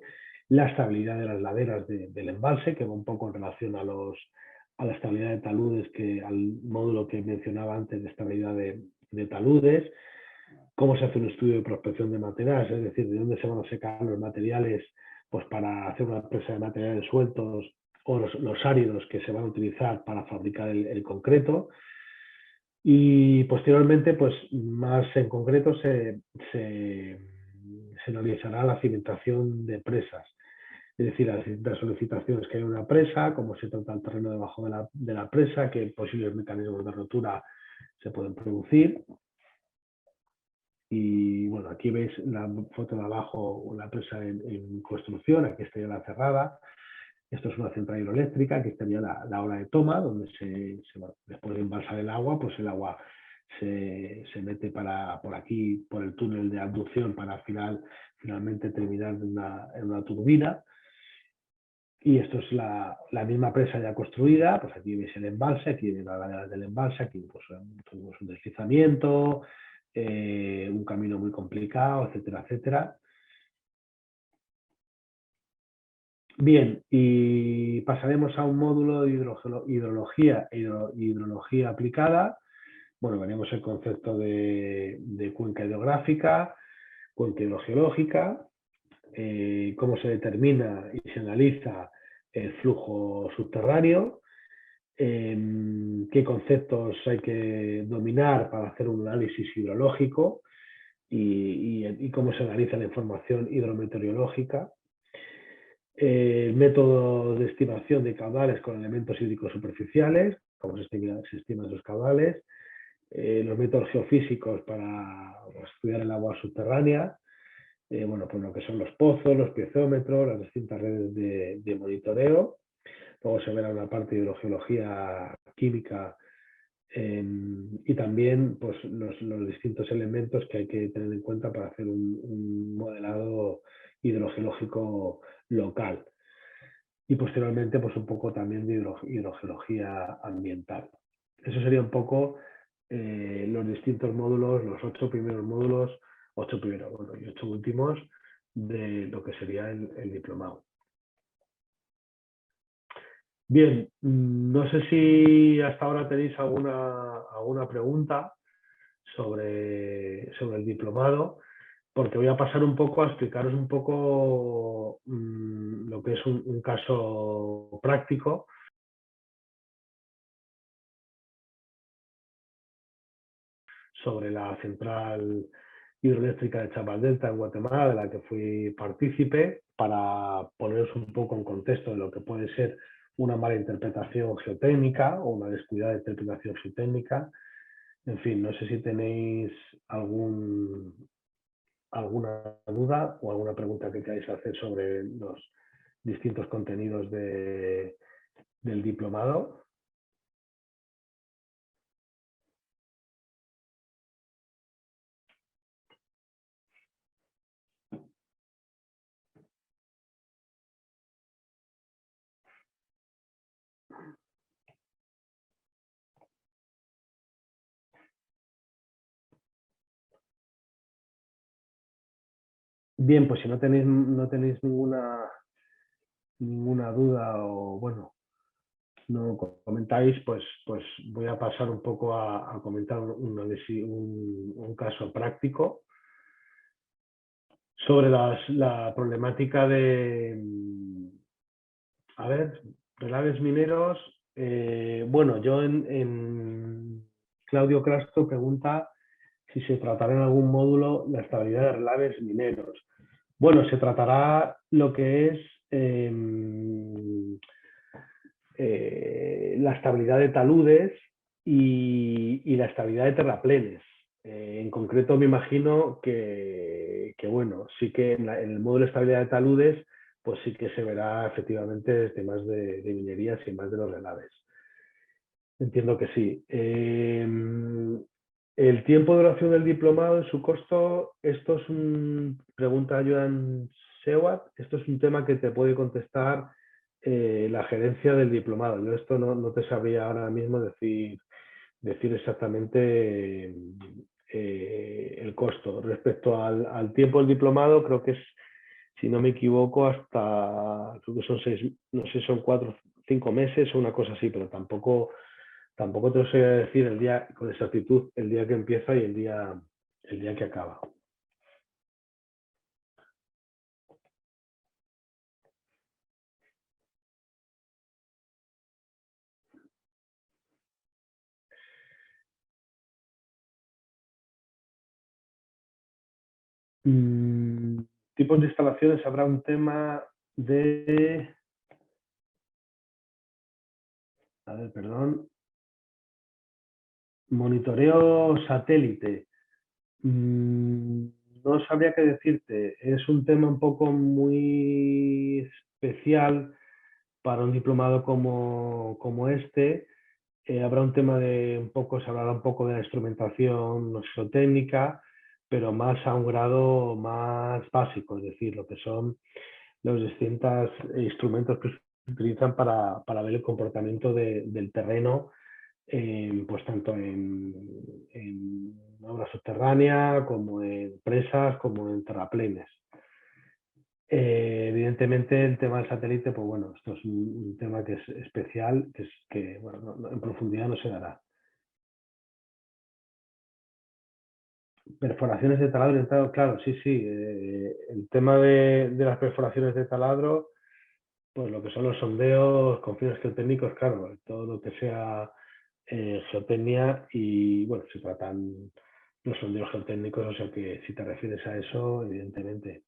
la estabilidad de las laderas del embalse, que va un poco en relación a la estabilidad de taludes, al módulo que mencionaba antes de estabilidad de taludes, cómo se hace un estudio de prospección de materiales, es decir, de dónde se van a sacar los materiales pues para hacer una presa de materiales sueltos, o los áridos que se van a utilizar para fabricar el concreto. Y posteriormente, pues más en concreto, se analizará la cimentación de presas. es decir, las distintas solicitaciones que hay en una presa, cómo se trata el terreno debajo de la presa, qué posibles mecanismos de rotura se pueden producir. Y bueno, aquí veis la foto de abajo, la presa en construcción, aquí estaría la cerrada. Esto es una central hidroeléctrica, aquí estaría la hora de toma, donde después de embalsar el agua, pues el agua se mete por aquí, por el túnel de abducción, para finalmente terminar en una turbina. Y esto es la misma presa ya construida, pues aquí veis el embalse, aquí veis la ladera del embalse, aquí pues, tuvimos un deslizamiento, un camino muy complicado, etcétera, etcétera. Bien, y pasaremos a un módulo de hidrología e hidrología aplicada. Bueno, veremos el concepto de cuenca hidrográfica, cuenca hidrogeológica, cómo se determina y se analiza el flujo subterráneo, qué conceptos hay que dominar para hacer un análisis hidrológico y cómo se analiza la información hidrometeorológica, métodos de estimación de caudales con elementos hídricos superficiales, cómo se estiman esos caudales, los métodos geofísicos para estudiar el agua subterránea, bueno, pues lo que son los pozos, los piezoómetros, las distintas redes de monitoreo. Luego se verá una parte de hidrogeología química y también pues, los distintos elementos que hay que tener en cuenta para hacer un modelado hidrogeológico local. Y posteriormente pues un poco también de hidrogeología ambiental. Eso sería un poco los distintos módulos, los 8 primeros módulos, 8 primeros, bueno, y 8 últimos de lo que sería el diplomado. Bien, no sé si hasta ahora tenéis alguna pregunta sobre el diplomado, porque voy a pasar un poco a explicaros un poco lo que es un caso práctico sobre la central hidroeléctrica de Chapaldelta en Guatemala, de la que fui partícipe, para poneros un poco en contexto de lo que puede ser una mala interpretación geotécnica o una descuidada interpretación geotécnica. En fin, no sé si tenéis alguna duda o alguna pregunta que queráis hacer sobre los distintos contenidos del diplomado. Bien, pues si no tenéis ninguna duda o bueno, no comentáis, pues voy a pasar un poco a comentar un caso práctico sobre la problemática a ver, relaves mineros. Bueno, yo en Claudio Crasto pregunta si se tratará en algún módulo la estabilidad de relaves mineros. Bueno, se tratará lo que es la estabilidad de taludes y la estabilidad de terraplenes. En concreto, me imagino bueno, sí que en el módulo de estabilidad de taludes, pues sí que se verá efectivamente temas de minerías y más de los relaves. Entiendo que sí. El tiempo de duración del diplomado y su costo, esto es pregunta Joan Sewat, esto es un tema que te puede contestar la gerencia del diplomado. Yo esto no te sabría ahora mismo decir exactamente el costo. Respecto al tiempo del diplomado, creo que es, si no me equivoco, creo que son 6, no sé, son 4, 5 meses o una cosa así, pero tampoco te lo sé decir el día con exactitud, el día que empieza y el día que acaba. Mm, Tipos de instalaciones, habrá un tema. de... A ver, perdón. Monitoreo satélite. No sabría qué decirte. Es un tema un poco muy especial para un diplomado como este. Habrá un tema de un poco, se hablará un poco de la instrumentación geotécnica, pero más a un grado más básico, es decir, lo que son los distintos instrumentos que se utilizan para ver el comportamiento del terreno, pues tanto en obra subterránea como en presas como en terraplenes. Evidentemente el tema del satélite, pues bueno, esto es un tema que es especial, que bueno, en profundidad no se dará. Perforaciones de taladro, claro, sí, sí. El tema de las perforaciones de taladro, pues lo que son los sondeos con fines geotécnicos, claro, todo lo que sea geotecnia y bueno, se tratan los sondeos geotécnicos, o sea que si te refieres a eso, evidentemente.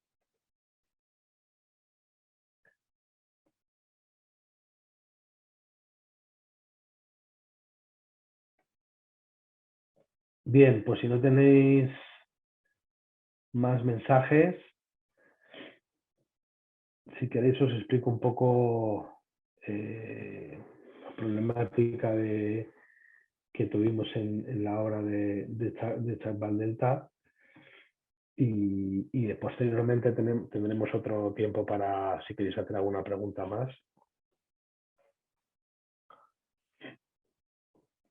Bien, pues si no tenéis más mensajes, si queréis os explico un poco la problemática que tuvimos en la obra de Chatbal Delta y posteriormente tendremos otro tiempo para si queréis hacer alguna pregunta más.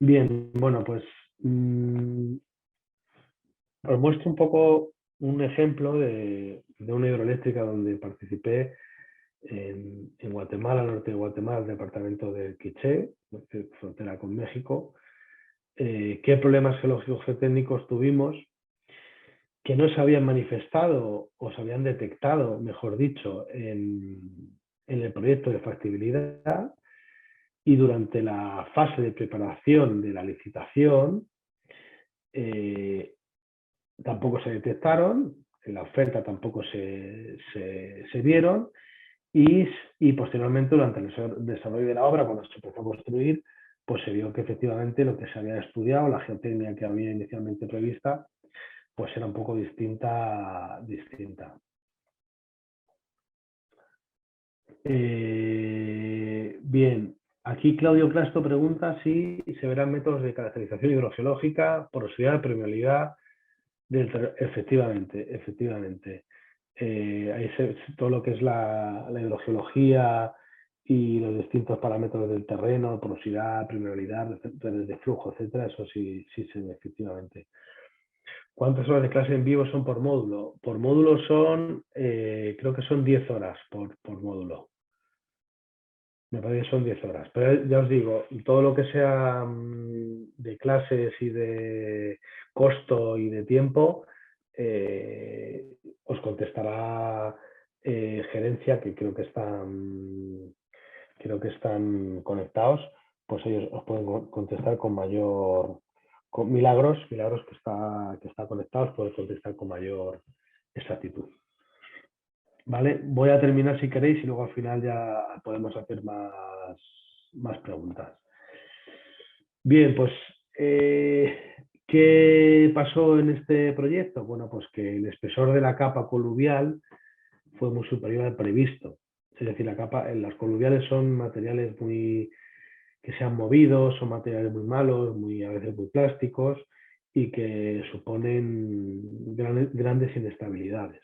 Bien, bueno, pues os muestro un poco un ejemplo de una hidroeléctrica donde participé en Guatemala, norte de Guatemala, el departamento de Quiché, frontera con México. ¿Qué problemas geológicos geotécnicos tuvimos que no se habían manifestado o se habían detectado, mejor dicho, en el proyecto de factibilidad? Y durante la fase de preparación de la licitación eh, tampoco se detectaron, en la oferta tampoco se vieron y posteriormente durante el desarrollo de la obra, cuando se empezó a construir, pues se vio que efectivamente lo que se había estudiado, la geotecnia que había inicialmente prevista, pues era un poco distinta. Bien, aquí Claudio Plasto pregunta si se verán métodos de caracterización hidrogeológica, porosidad, permeabilidad. Efectivamente, efectivamente. Todo lo que es la hidrogeología y los distintos parámetros del terreno, porosidad, permeabilidad, redes de flujo, etcétera, eso sí, sí se ve efectivamente. ¿Cuántas horas de clase en vivo son por módulo? Por módulo son, creo que son 10 horas por módulo. Me parece que son 10 horas. Pero ya os digo, todo lo que sea de clases y de costo y de tiempo, os contestará gerencia, que creo que están conectados, pues ellos os pueden contestar con mayor, con Milagros que está conectado, os puede contestar con mayor exactitud. ¿Vale? Voy a terminar si queréis y luego al final ya podemos hacer más preguntas. Bien, pues, ¿qué pasó en este proyecto? Bueno, pues que el espesor de la capa coluvial fue muy superior al previsto. Es decir, las coluviales son materiales que se han movido, son materiales muy malos, a veces muy plásticos y que suponen grandes inestabilidades.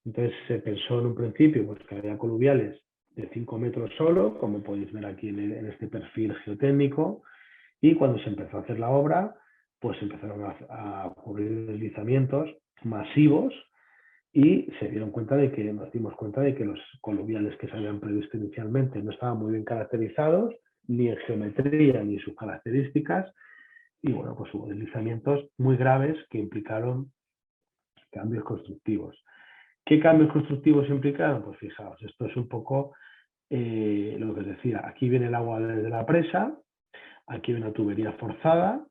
Entonces se pensó en un principio pues, que había coluviales de 5 metros solo, como podéis ver aquí en este perfil geotécnico, y cuando se empezó a hacer la obra, pues empezaron a ocurrir deslizamientos masivos y nos dimos cuenta de que los coluviales que se habían previsto inicialmente no estaban muy bien caracterizados, ni en geometría ni en sus características, y bueno, pues hubo deslizamientos muy graves que implicaron cambios constructivos. ¿Qué cambios constructivos implicaron? Pues fijaos, esto es un poco lo que os decía. Aquí viene el agua desde la presa, aquí hay una tubería forzada,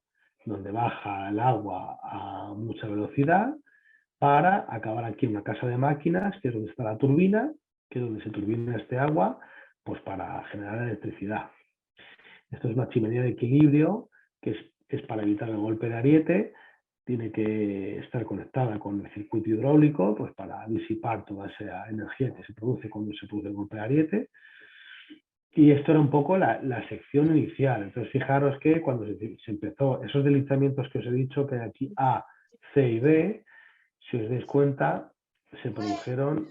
donde baja el agua a mucha velocidad, para acabar aquí en una casa de máquinas, que es donde está la turbina, que es donde se turbina este agua, pues para generar electricidad. Esto es una chimenea de equilibrio que es para evitar el golpe de ariete. Tiene que estar conectada con el circuito hidráulico, pues para disipar toda esa energía que se produce cuando se produce el golpe de ariete. Y esto era un poco la sección inicial. Entonces, fijaros que cuando se empezó, esos deslizamientos que os he dicho, que hay aquí A, C y D, si os dais cuenta, se produjeron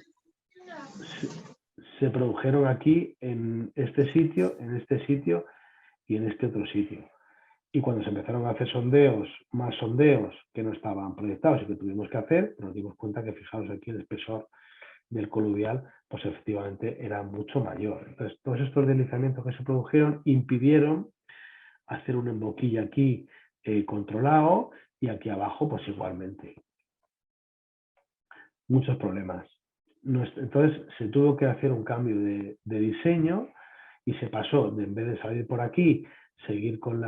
aquí en este sitio y en este otro sitio. Y cuando se empezaron a hacer más sondeos que no estaban proyectados y que tuvimos que hacer, nos dimos cuenta que, fijaos aquí, el espesor del coluvial, pues efectivamente era mucho mayor. Entonces, todos estos deslizamientos que se produjeron impidieron hacer un emboquilla aquí controlado y aquí abajo, pues igualmente. Muchos problemas. Entonces, se tuvo que hacer un cambio de diseño y se pasó de, en vez de salir por aquí, seguir con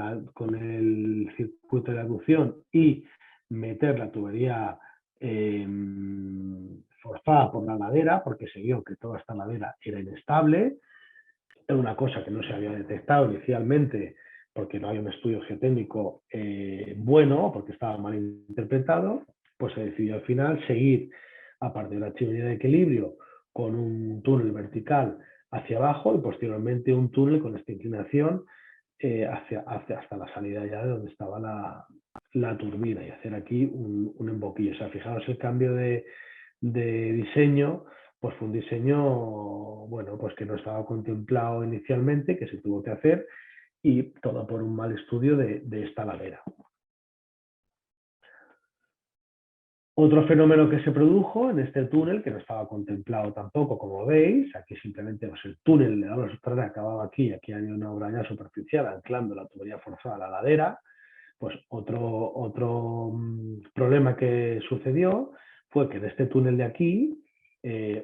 el circuito de aducción y meter la tubería forzada por la ladera, porque se vio que toda esta ladera era inestable. Era una cosa que no se había detectado inicialmente porque no había un estudio geotécnico bueno, porque estaba mal interpretado. Pues se decidió al final seguir, aparte de la chimenea de equilibrio, con un túnel vertical hacia abajo y posteriormente un túnel con esta inclinación hasta la salida ya de donde estaba la turbina y hacer aquí un emboquillo. O sea, fijaros el cambio de diseño, pues fue un diseño, bueno, pues que no estaba contemplado inicialmente, que se tuvo que hacer y todo por un mal estudio de esta ladera. Otro fenómeno que se produjo en este túnel, que no estaba contemplado tampoco, como veis, aquí simplemente pues, el túnel de la subterránea acababa aquí, y aquí había una obra ya superficial anclando la tubería forzada a la ladera. Pues otro problema que sucedió fue que en este túnel de aquí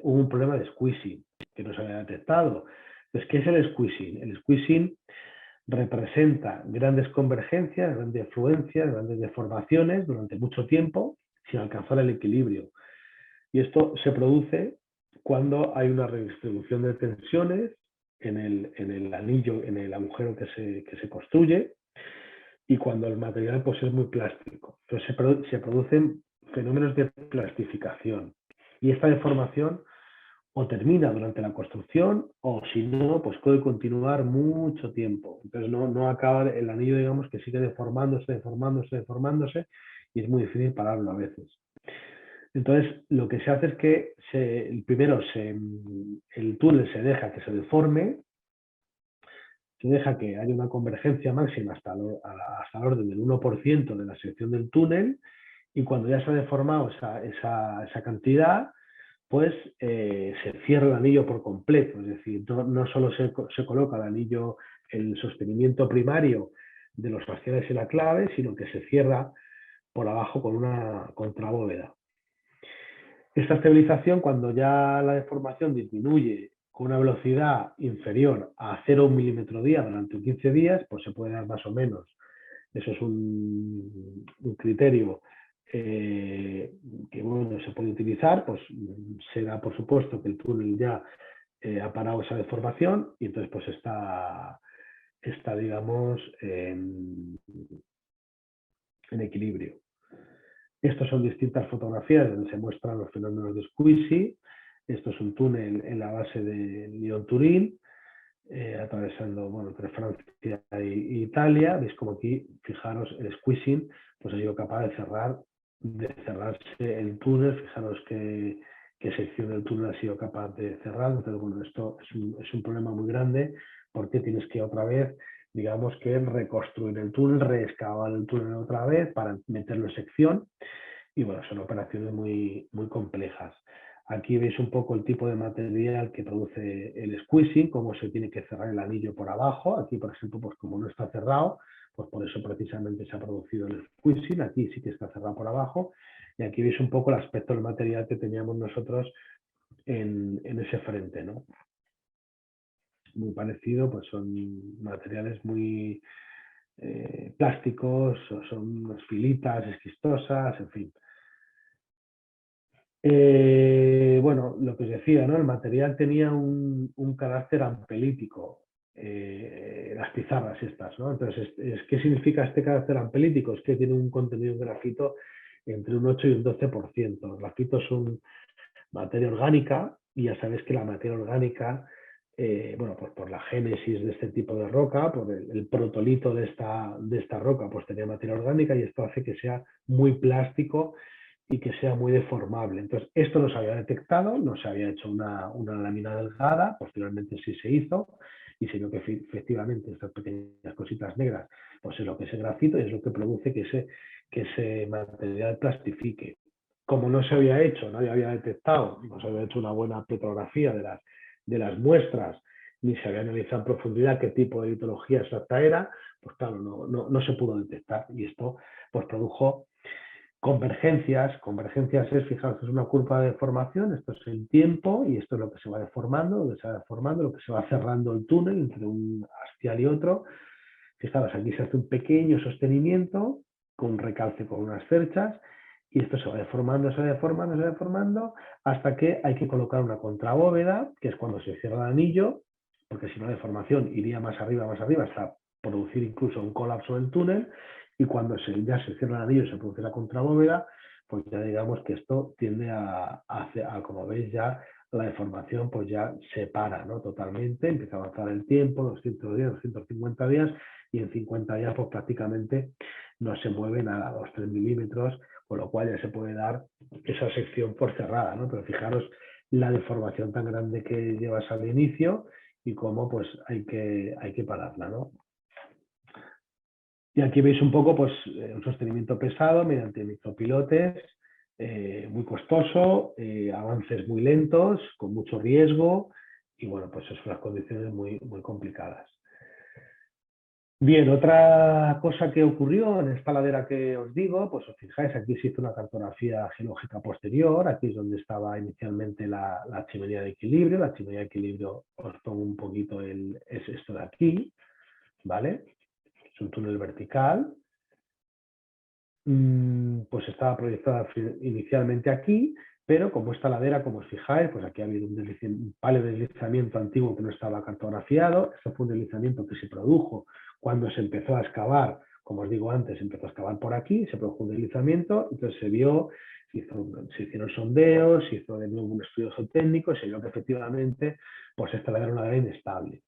hubo un problema de squeezing que no se había detectado. Entonces, ¿qué es el squeezing? El squeezing representa grandes convergencias, grandes fluencias, grandes deformaciones durante mucho tiempo sin alcanzar el equilibrio. Y esto se produce cuando hay una redistribución de tensiones en el anillo, en el agujero que se construye, y cuando el material pues, es muy plástico. Entonces se producen fenómenos de plastificación. Y esta deformación o termina durante la construcción o si no, pues puede continuar mucho tiempo. Entonces no acaba el anillo, digamos, que sigue deformándose y es muy difícil pararlo a veces. Entonces, lo que se hace es que primero el túnel se deja que se deforme, se deja que haya una convergencia máxima hasta el orden del 1% de la sección del túnel y cuando ya se ha deformado esa cantidad, pues se cierra el anillo por completo. Es decir, no solo se coloca el anillo, el sostenimiento primario de los bastiones y la clave, sino que se cierra por abajo con una contrabóveda. Esta estabilización, cuando ya la deformación disminuye con una velocidad inferior a 0 milímetro día durante 15 días, pues se puede dar más o menos. Eso es un criterio que bueno, se puede utilizar, pues se da por supuesto que el túnel ya ha parado esa deformación y entonces pues está digamos, en equilibrio. Estas son distintas fotografías donde se muestran los fenómenos de squeezing. Esto es un túnel en la base de Lyon-Turín, atravesando bueno, entre Francia e Italia. Veis como aquí, fijaros, el squeezing pues ha sido capaz de cerrarse el túnel. Fijaros qué sección del túnel ha sido capaz de cerrar. Entonces, bueno, esto es un problema muy grande porque tienes que otra vez, digamos que reconstruir el túnel, reexcavar el túnel otra vez para meterlo en sección. Y bueno, son operaciones muy, muy complejas. Aquí veis un poco el tipo de material que produce el squeezing, cómo se tiene que cerrar el anillo por abajo. Aquí, por ejemplo, pues como no está cerrado, pues por eso precisamente se ha producido el squeezing. Aquí sí que está cerrado por abajo. Y aquí veis un poco el aspecto del material que teníamos nosotros en ese frente, ¿no? Muy parecido, pues son materiales muy plásticos, son filitas esquistosas, en fin. Bueno, lo que os decía, ¿no? El material tenía un carácter ampelítico, las pizarras estas, ¿no? Entonces, ¿qué significa este carácter ampelítico? Es que tiene un contenido en grafito entre un 8 y un 12%. Los grafitos son materia orgánica y ya sabéis que la materia orgánica, bueno, pues por la génesis de este tipo de roca, por el protolito de esta roca, pues tenía materia orgánica y esto hace que sea muy plástico y que sea muy deformable. Entonces, esto no se había detectado, no se había hecho una lámina delgada, posteriormente sí se hizo, y se vio que efectivamente estas pequeñas cositas negras, pues es lo que es el grafito y es lo que produce que ese material plastifique. Como no se había hecho, nadie había detectado, no se había hecho una buena petrografía de las muestras, ni se había analizado en profundidad qué tipo de litología exacta era, pues claro, no se pudo detectar y esto pues produjo convergencias. Convergencias es, fijaros, es una curva de deformación, esto es el tiempo y esto es lo que se va deformando, lo que se va deformando, lo que se va cerrando el túnel entre un hastial y otro. Fijaros, aquí se hace un pequeño sostenimiento con un recalce con unas cerchas y esto se va deformando, se va deformando, se va deformando hasta que hay que colocar una contrabóveda, que es cuando se cierra el anillo, porque si no la deformación iría más arriba hasta producir incluso un colapso del túnel y cuando ya se cierra el anillo y se produce la contrabóveda, pues ya digamos que esto tiende como veis ya, la deformación pues ya se para, ¿no? Totalmente, empieza a avanzar el tiempo, 200 días, 250 días, y en 50 días pues prácticamente no se mueve nada, 2-3 milímetros, con lo cual ya se puede dar esa sección por cerrada, ¿no? Pero fijaros la deformación tan grande que llevas al inicio y cómo pues hay que pararla, ¿no? Y aquí veis un poco pues, un sostenimiento pesado mediante micropilotes, muy costoso, avances muy lentos, con mucho riesgo y bueno, pues son las condiciones muy, muy complicadas. Bien, otra cosa que ocurrió en esta ladera que os digo, pues os fijáis, aquí se hizo una cartografía geológica posterior, aquí es donde estaba inicialmente la chimenea de equilibrio. La chimenea de equilibrio, os pongo un poquito, es esto de aquí, ¿vale? Es un túnel vertical. Pues estaba proyectada inicialmente aquí, pero como esta ladera, como os fijáis, pues aquí ha habido un palio de deslizamiento antiguo que no estaba cartografiado. Esto fue un deslizamiento que se produjo cuando se empezó a excavar, como os digo antes, se empezó a excavar por aquí, se produjo un deslizamiento, entonces se vio, se hicieron sondeos, se hizo de nuevo un estudio geotécnico, se vio que efectivamente pues esta ladera era una ladera inestable.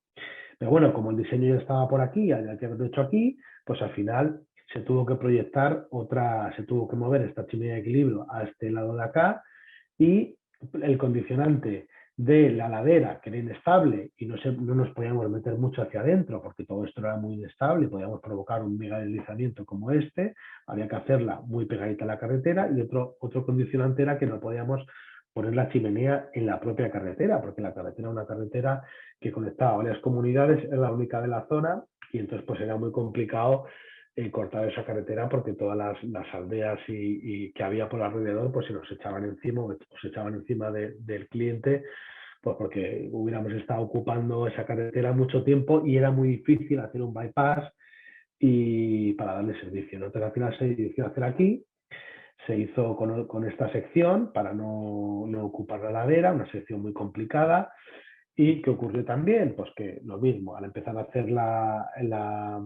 Pero bueno, como el diseño ya estaba por aquí, había que haberlo hecho aquí, pues al final se tuvo que proyectar se tuvo que mover esta chimenea de equilibrio a este lado de acá y el condicionante de la ladera, que era inestable y no nos podíamos meter mucho hacia adentro porque todo esto era muy inestable, podíamos provocar un mega deslizamiento como este, había que hacerla muy pegadita a la carretera y otro condicionante era que no podíamos poner la chimenea en la propia carretera, porque la carretera era una carretera que conectaba varias comunidades, es la única de la zona y entonces pues era muy complicado cortar esa carretera porque todas las aldeas y que había por alrededor pues se nos echaban encima o se echaban encima del cliente pues porque hubiéramos estado ocupando esa carretera mucho tiempo y era muy difícil hacer un bypass y para darle servicio, ¿no? Entonces al final se decidió hacer aquí, se hizo con esta sección para no ocupar la ladera, una sección muy complicada. ¿Y qué ocurrió también? Pues que lo mismo, al empezar a hacer la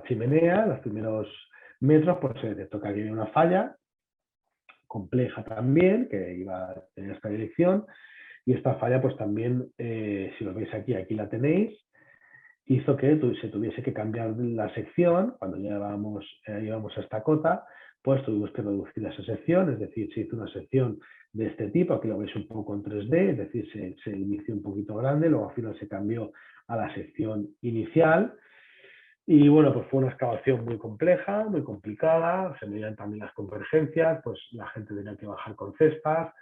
chimenea, los primeros metros, pues se detectó que había una falla compleja también, que iba en esta dirección, y esta falla pues también, si lo veis aquí la tenéis, hizo que se tuviese que cambiar la sección. Cuando llegábamos a esta cota, pues tuvimos que reducir esa sección, es decir, se hizo una sección de este tipo, aquí lo veis un poco en 3D, es decir, se inició un poquito grande, luego al final se cambió a la sección inicial. Y bueno, pues fue una excavación muy compleja, muy complicada, se medían también las convergencias, pues la gente tenía que bajar con cestas,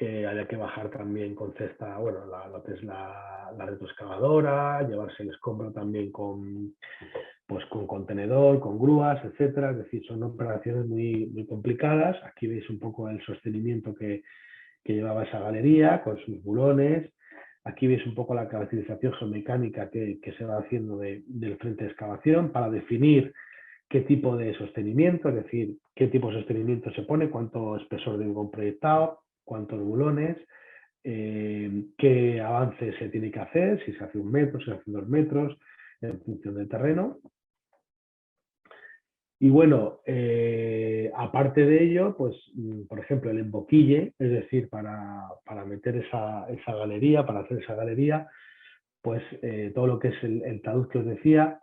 había que bajar también con cesta, bueno, lo que es la retroexcavadora, llevarse el escombro también pues con contenedor, con grúas, etcétera. Es decir, son operaciones muy, muy complicadas. Aquí veis un poco el sostenimiento que llevaba esa galería con sus bulones. Aquí veis un poco la caracterización geomecánica que se va haciendo del frente de excavación para definir qué tipo de sostenimiento, es decir, qué tipo de sostenimiento se pone, cuánto espesor de un proyectado, cuántos bulones, qué avance se tiene que hacer, si se hace 1 metro, si se hace 2 metros, en función del terreno. Y bueno, aparte de ello, pues, por ejemplo, el emboquille, es decir, para meter esa galería, para hacer esa galería, pues todo lo que es el talud que os decía,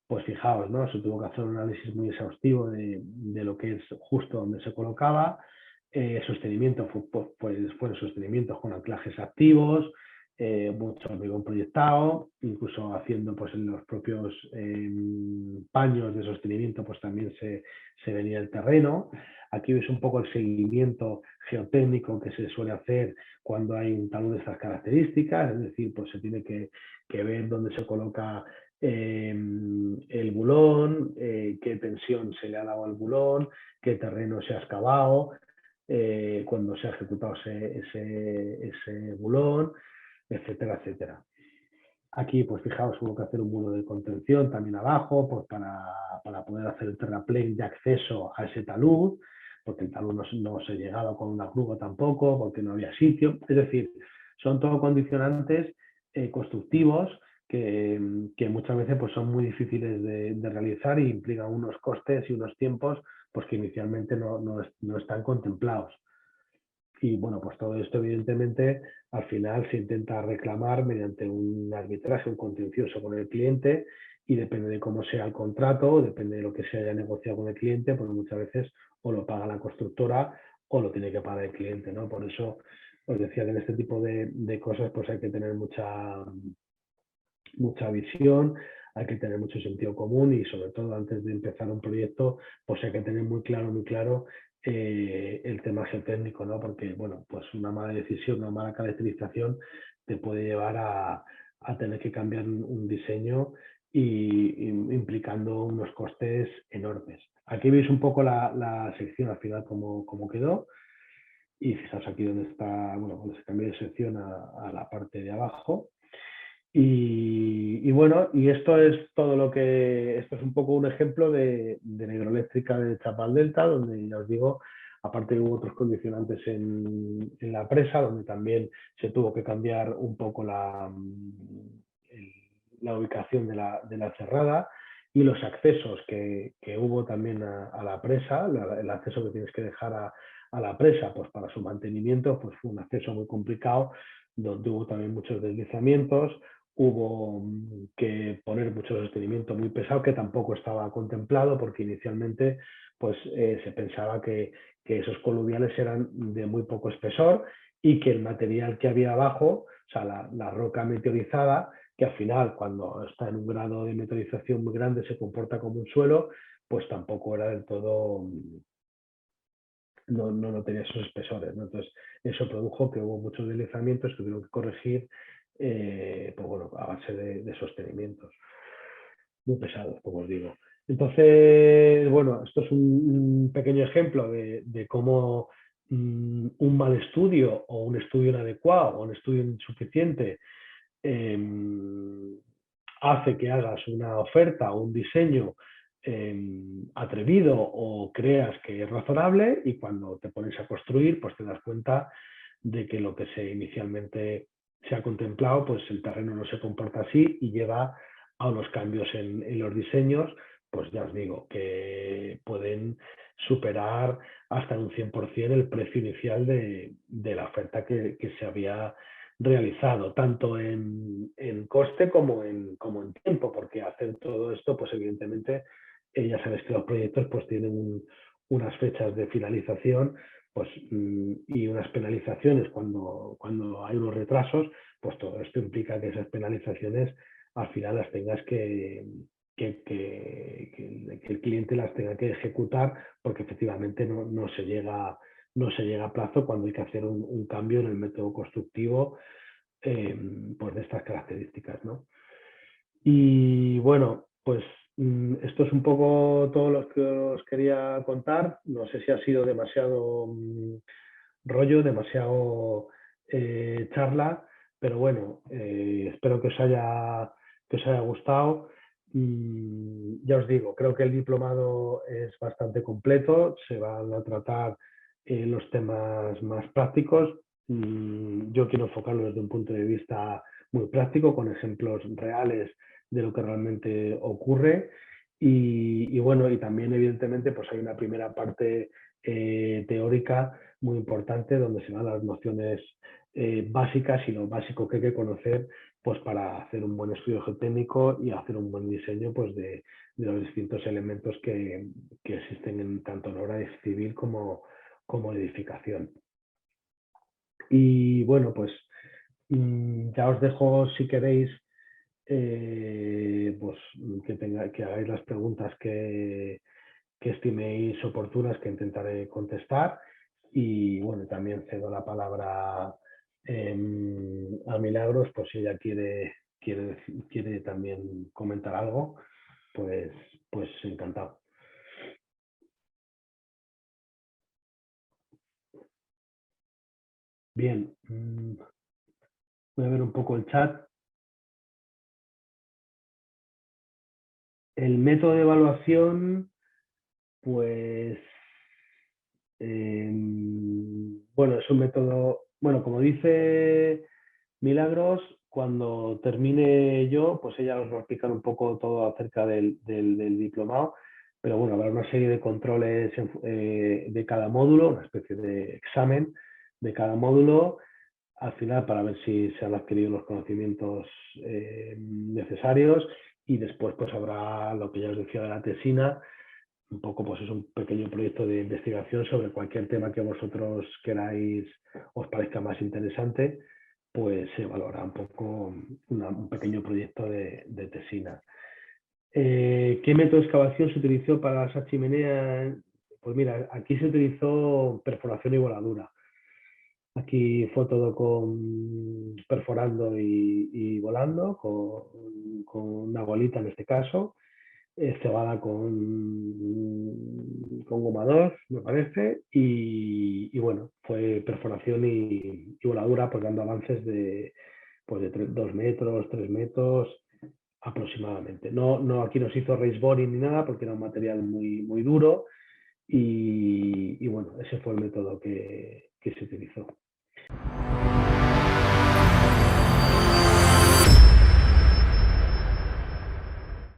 pues fijaos, ¿no? Se tuvo que hacer un análisis muy exhaustivo de lo que es justo donde se colocaba. Sostenimiento, pues fueron sostenimientos con anclajes activos, mucho hormigón proyectado, incluso haciendo pues en los propios paños de sostenimiento, pues también se venía el terreno. Aquí veis un poco el seguimiento geotécnico que se suele hacer cuando hay un talud de estas características, es decir, pues se tiene que ver dónde se coloca el bulón, qué tensión se le ha dado al bulón, qué terreno se ha excavado, cuando se ha ejecutado ese bulón, etcétera, etcétera. Aquí, pues fijaos, hubo que hacer un muro de contención también abajo, pues para poder hacer el terraplén de acceso a ese talud, porque el talud no se llegaba con una grúa tampoco, porque no había sitio. Es decir, son todo condicionantes constructivos que muchas veces pues, son muy difíciles de realizar e implican unos costes y unos tiempos pues, que inicialmente no están contemplados. Y bueno, pues todo esto evidentemente al final se intenta reclamar mediante un arbitraje, un contencioso con el cliente, y depende de cómo sea el contrato, depende de lo que se haya negociado con el cliente, pues muchas veces o lo paga la constructora o lo tiene que pagar el cliente, ¿no? Por eso os decía que en este tipo de cosas pues hay que tener mucha visión, hay que tener mucho sentido común y sobre todo antes de empezar un proyecto pues hay que tener muy claro el tema geotécnico, ¿no? Porque bueno, pues una mala decisión, una mala caracterización te puede llevar a tener que cambiar un diseño y implicando unos costes enormes. Aquí veis un poco la sección al final como quedó. Y fijaos aquí donde está, bueno, cuando se cambia de sección a la parte de abajo. Y bueno, y esto es todo esto es un poco un ejemplo de la hidroeléctrica de Chapal Delta, donde ya os digo, aparte hubo otros condicionantes en la presa, donde también se tuvo que cambiar un poco la ubicación de la cerrada y los accesos que hubo también a la presa, el acceso que tienes que dejar a la presa, pues para su mantenimiento, pues fue un acceso muy complicado, donde hubo también muchos deslizamientos, hubo que poner mucho sostenimiento muy pesado que tampoco estaba contemplado porque inicialmente pues, se pensaba que esos coluviales eran de muy poco espesor y que el material que había abajo, o sea, la roca meteorizada, que al final cuando está en un grado de meteorización muy grande se comporta como un suelo, pues tampoco era del todo, no tenía esos espesores, ¿no? Entonces eso produjo que hubo muchos deslizamientos que tuvieron que corregir pues bueno, a base de sostenimientos muy pesados, como os digo. Entonces, bueno, esto es un pequeño ejemplo de cómo un mal estudio o un estudio inadecuado o un estudio insuficiente hace que hagas una oferta o un diseño atrevido o creas que es razonable y cuando te pones a construir pues te das cuenta de que lo que inicialmente se ha contemplado pues el terreno no se comporta así y lleva a unos cambios en los diseños, pues ya os digo que pueden superar hasta un 100% el precio inicial de la oferta que se había realizado, tanto en coste como en tiempo, porque hacer todo esto, pues evidentemente, ya sabes que los proyectos pues tienen unas fechas de finalización pues, y unas penalizaciones cuando hay unos retrasos, pues todo esto implica que esas penalizaciones al final las tengas que el cliente las tenga que ejecutar porque efectivamente no se llega a plazo cuando hay que hacer un cambio en el método constructivo pues de estas características, ¿no? Y bueno, pues esto es un poco todo lo que os quería contar. No sé si ha sido demasiado rollo, demasiado charla, pero bueno, espero que os haya gustado. Ya os digo, creo que el diplomado es bastante completo, se van a tratar los temas más prácticos. Yo quiero enfocarlo desde un punto de vista muy práctico, con ejemplos reales de lo que realmente ocurre. Y bueno, y también evidentemente pues hay una primera parte teórica muy importante donde se dan las nociones básicas y lo básico que hay que conocer pues para hacer un buen estudio geotécnico y hacer un buen diseño pues de los distintos elementos que existen en, tanto en obra civil como edificación. Y bueno, pues ya os dejo si queréis pues que hagáis las preguntas que estiméis oportunas, que intentaré contestar. Y bueno, también cedo la palabra a Milagros, pues si ella quiere también comentar algo, pues, pues encantado. Bien, voy a ver un poco el chat. El método de evaluación, pues bueno, es un método, bueno, como dice Milagros, cuando termine yo, pues ella os va a explicar un poco todo acerca del diplomado, pero bueno, habrá una serie de controles de cada módulo, una especie de examen de cada módulo, al final para ver si se han adquirido los conocimientos necesarios, y después pues habrá lo que ya os decía de la tesina, un poco pues es un pequeño proyecto de investigación sobre cualquier tema que vosotros queráis, os parezca más interesante, pues se evaluará un poco un pequeño proyecto de tesina. ¿Qué método de excavación se utilizó para esa chimenea? Pues mira, aquí se utilizó perforación y voladura. Aquí fue todo con perforando y volando, con una bolita en este caso, cebada con goma 2, me parece, y bueno, fue perforación y voladura, pues dando avances pues de 2 metros, 3 metros aproximadamente. No, aquí no se hizo raise boring ni nada porque era un material muy duro, y bueno, ese fue el método que se utilizó.